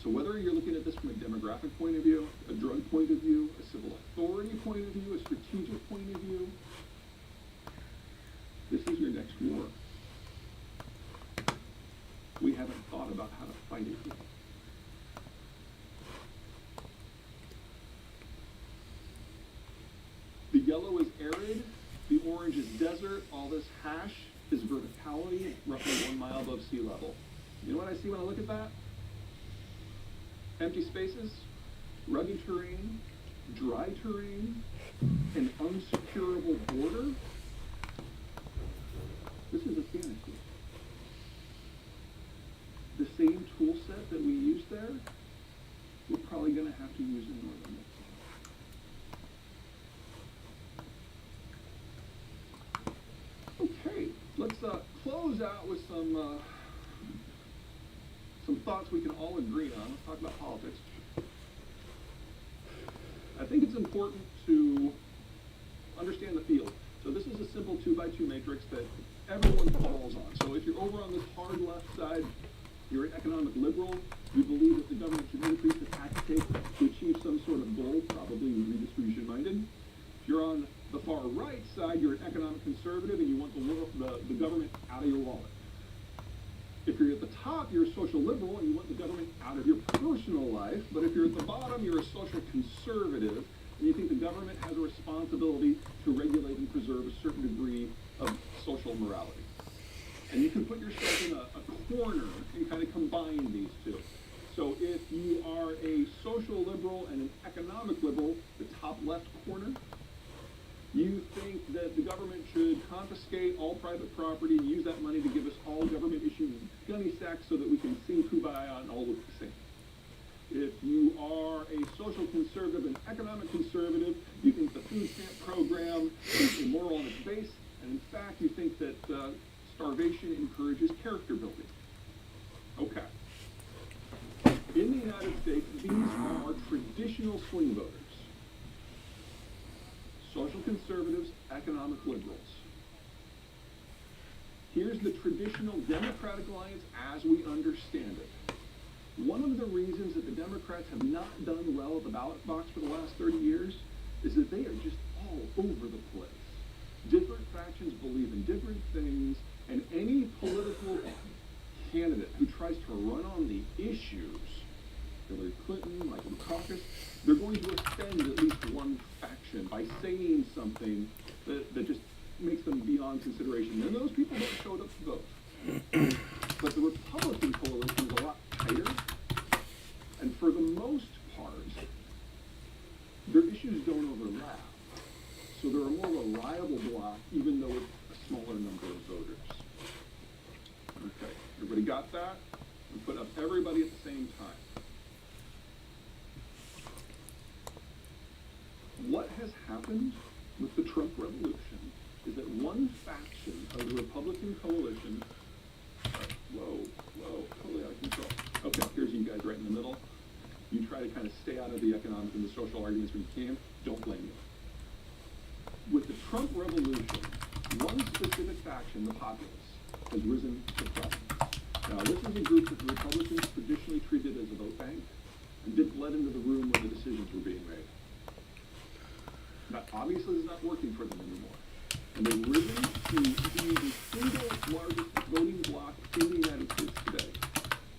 So whether you're looking at this from a demographic point of view, a drug point of view, a civil authority point of view, a strategic point of view, this is your next war. We haven't thought about how to fight it yet. yellow is arid, the orange is desert, all this hash is verticality, roughly 1 mile above sea level. You know what I see when I look at that? Empty spaces, rugged terrain, dry terrain, an unsecurable border. This is a fantasy. The same tool set that we use there, we're probably going to have to use in northern Mexico. Okay, let's close out with some thoughts we can all agree on. Let's talk about politics. I think it's important to understand the field. So this is a simple 2x2 matrix that everyone falls on. So if you're over on this hard left side, you're an economic liberal, you believe that the government should increase the tax take to achieve some sort of goal, probably redistribution minded. If you're on the far right side, you're an economic conservative and you want the government out of your wallet. If you're at the top, you're a social liberal and you want the government out of your personal life. But if you're at the bottom, you're a social conservative and you think the government has a responsibility to regulate and preserve a certain degree of social morality. And you can put yourself in a corner and kind of combine these two. So if you are a social liberal and an economic liberal, the top left corner, you think that the government should confiscate all private property and use that money to give us all government-issued gunny sacks so that we can sing Kumbaya and all look the same. If you are a social conservative and economic conservative, you think the food stamp program is immoral on its base, and in fact, you think that starvation encourages character building. Okay. In the United States, these are traditional swing voters. Social conservatives, economic liberals. Here's the traditional Democratic Alliance as we understand it. One of the reasons that the Democrats have not done well at the ballot box for the last 30 years is that they are just all over the place. Different factions believe in different things, and any political candidate who tries to run on the issues, Hillary Clinton, Michael Dukakis, they're going to offend at least one faction by saying something that just makes them beyond consideration. And those people don't show up to vote. But the Republican coalition is a lot tighter, and for the most part, their issues don't overlap. So they're a more reliable bloc, even though it's a smaller number of voters. Okay, everybody got that? We put up everybody at the same time. What has happened with the Trump revolution is that one faction of the Republican coalition, totally out of control. Okay, here's you guys right in the middle. You try to kind of stay out of the economic and the social arguments when you can. Don't blame you. With the Trump revolution, one specific faction, the populace, has risen to prominence. Now, this is a group that the Republicans traditionally treated as a vote bank and didn't let into the room where the decisions were being made. That obviously is not working for them anymore. And they've risen to be the single largest voting bloc in the United States today.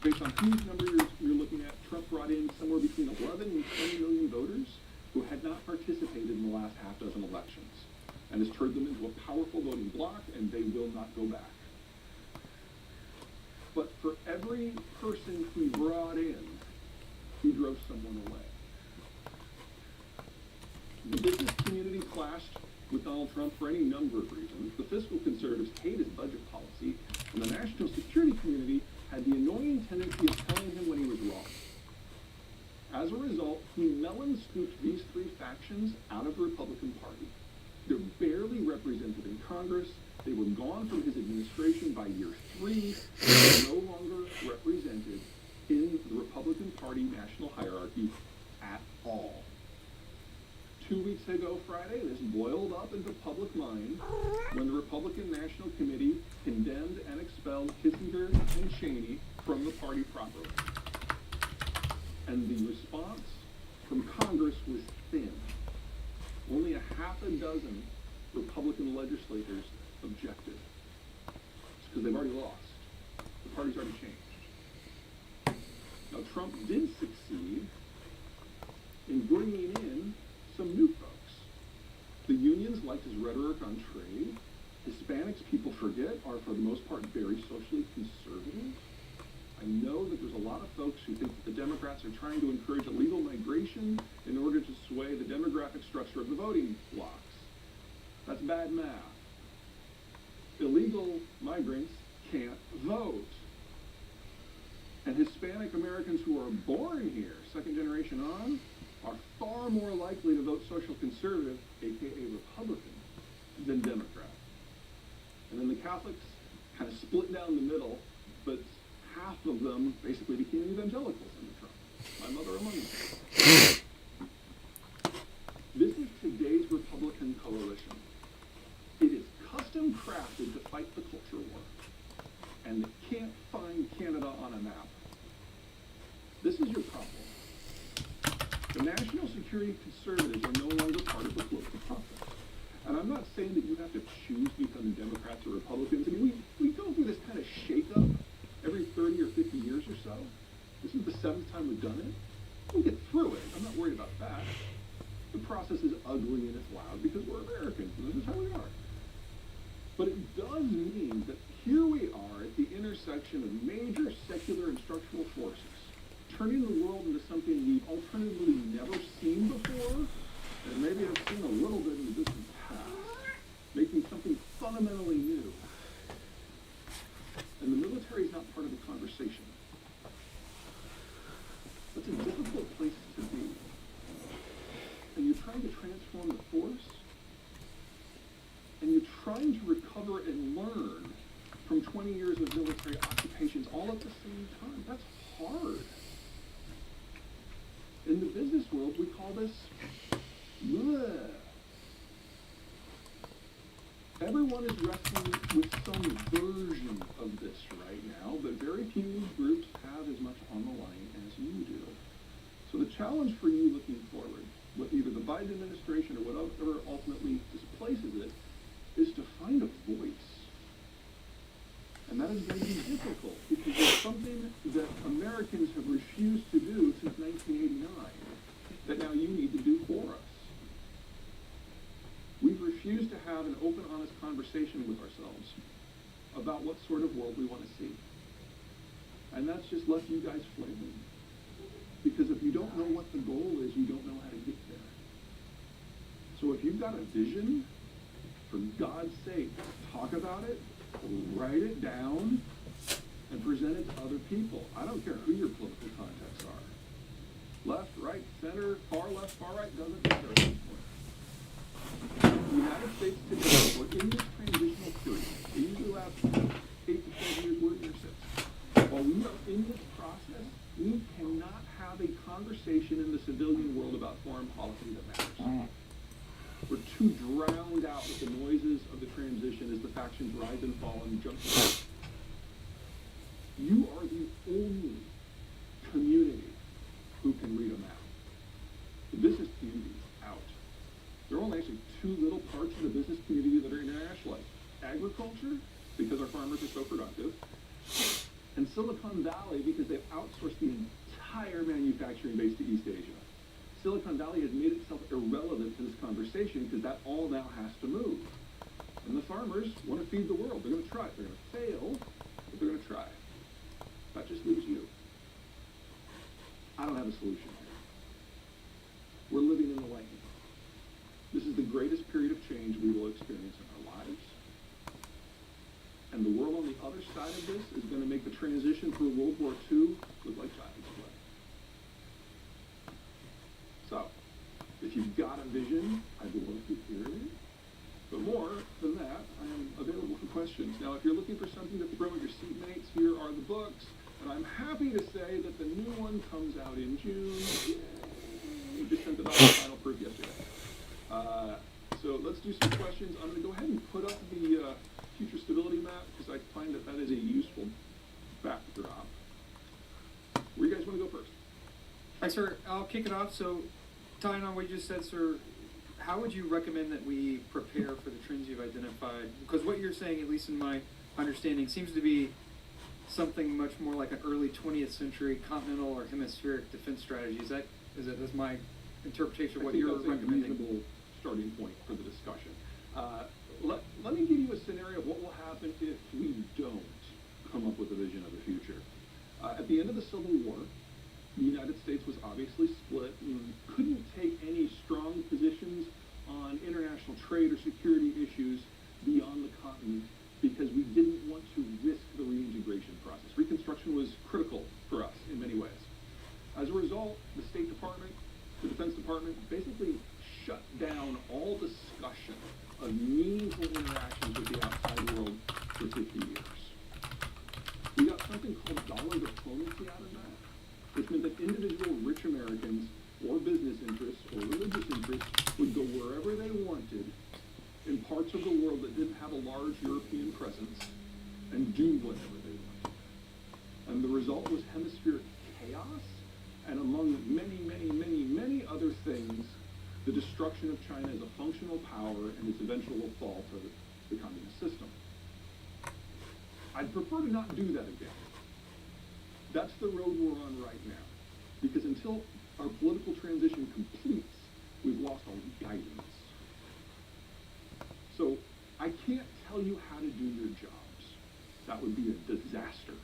Based on whose number you're looking at, Trump brought in somewhere between 11 and 20 million voters who had not participated in the last half dozen elections, and has turned them into a powerful voting bloc, and they will not go back. But for every person he brought in, he drove someone away. The business community clashed with Donald Trump for any number of reasons. The fiscal conservatives hate his budget policy, and the national security community had the annoying tendency of telling him when he was wrong. As a result, he melon scooped these three factions out of the Republican Party. They're barely represented in Congress. They were gone from his administration by year 3. They're no longer represented in the Republican Party national hierarchy at all. 2 weeks ago Friday, this boiled up into public mind when the Republican National Committee condemned and expelled Kissinger and Cheney from the party properly. And the response from Congress was thin. Only a half a dozen Republican legislators objected. It's because they've already lost. The party's already changed. Now, Trump did succeed in bringing in some new folks.
The unions liked his rhetoric on trade. Hispanics, people forget, are for the most part very socially conservative. I know that there's a lot of folks who think that the Democrats are trying to encourage illegal migration in order to sway the demographic structure of the voting blocks. That's bad math. Illegal migrants can't vote. And Hispanic Americans who are born here, second generation on, are far more likely to vote social conservative, aka Republican, than Democrat. And then the Catholics kind of split down the middle, but half of them basically became evangelicals under Trump. My mother among them. This is today's Republican coalition. It is custom crafted to fight the culture war. And they can't find Canada on a map. This is your problem. The national security conservatives are no longer part of the political process. And I'm not saying that you have to choose becoming Democrats or Republicans. I mean, we go through this kind of shake-up every 30 or 50 years or so. This is the 7th time we've done it. We'll get through it. I'm not worried about that. The process is ugly and it's loud because we're Americans, and this is how we are. But it does mean that here we are at the intersection of major secular and structural forces, turning the world into something we've alternatively never seen before, and maybe have seen a little bit in the distant past, making something fundamentally new. And the military is not part of the conversation. That's a difficult place to be. And you're trying to transform the force, and you're trying to recover and learn from 20 years of military occupations all at the same time. That's hard. In the business world, we call this bleh. Everyone is wrestling with some version of this right now, but very few groups have as much on the line as you do. So the challenge for you looking forward, with either the Biden administration or whatever ultimately displaces it, is to find a voice. And that is going to be difficult because it's something that Americans have refused to do since 1989 that now you need to do for us. We've refused to have an open, honest conversation with ourselves about what sort of world we want to see. And that's just left you guys flaming. Because if you don't know what the goal is, you don't know how to get there. So if you've got a vision, for God's sake, talk about it, write it down, and present it to other people. I don't care who your political contacts are. Left, right, center, far left, far right, doesn't matter at this point. The United States today, we're in this transitional period. It usually lasts 8 to 12 years, we're in year 6. While we are in this process, we cannot have a conversation in the civilian world about foreign policy that matters. We're too drowned out with the noises of the transition as the factions rise and fall and jump. You are the only community who can read a map. The business community is out. There are only actually 2 little parts of the business community that are international, like agriculture, because our farmers are so productive, and Silicon Valley, because they've outsourced the entire manufacturing base to East Asia. Silicon Valley has made itself irrelevant to this conversation because that all now has to move. And the farmers want to feed the world. They're going to try. They're going to fail, but they're going to try. That just leaves you. I don't have a solution here. We're living in the lightning. This is the greatest period of change we will experience in our lives. And the world on the other side of this is going to make the transition through World War II look like child's play. So, if you've got a vision, I'd love to hear it. But more than that, I am available for questions. Now, if you're looking for something to throw at your seatmates, here are the books. And I'm happy to say that the new one comes out in June. We just sent it out for final proof yesterday. So let's do some questions. I'm going to go ahead and put up the future stability map because I find that that is a useful backdrop. Where you guys want to go first?
All right, sir, I'll kick it off. So, tying on what you just said, sir, how would you recommend that we prepare for the trends you've identified? Because what you're saying, at least in my understanding, seems to be something much more like an early 20th century continental or hemispheric defense strategy. That's my interpretation of what you're recommending.
Reasonable starting point for the discussion. Let me give you a scenario of what will happen if we don't come up with a vision of the future. At the end of the Civil War, the United States was obviously split and couldn't take any strong positions on international trade or security issues beyond the continent because we didn't want to risk the reintegration process. Reconstruction was critical for us in many ways. As a result, the State Department, the Defense Department, basically shut down all discussion of meaningful interactions with the outside world for 50 years. We got something called dollar diplomacy out of that, which meant that individual rich Americans or business interests or religious interests would go wherever they wanted in parts of the world that didn't have a large European presence and do whatever they wanted. And the result was hemispheric chaos, and among many, many, many, many other things, the destruction of China as a functional power and its eventual fall to the communist system. I'd prefer to not do that again. That's the road we're on right now. Because until our political transition completes, we've lost all guidance. So I can't tell you how to do your jobs. That would be a disaster.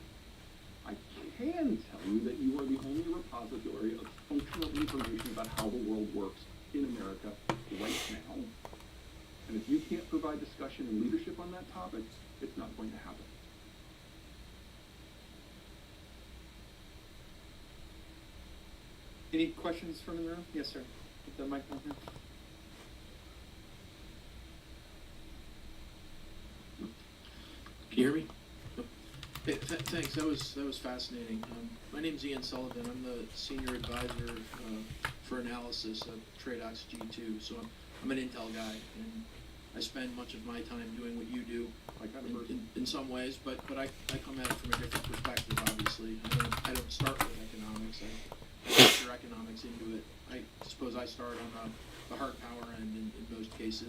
I can tell you that you are the only repository of functional information about how the world works in America right now. And if you can't provide discussion and leadership on that topic, it's not going to happen.
Any questions from the room? Yes, sir. Get the mic on here.
Can you hear me? Hey, thanks. That was fascinating. My name's Ian Sullivan. I'm the senior advisor for analysis of TradeOx G2. So I'm an Intel guy, and I spend much of my time doing what you do. In some ways, but I come at it from a different perspective. Obviously, I don't start with economics. I factor economics into it. I suppose I start on the hard power end in most cases.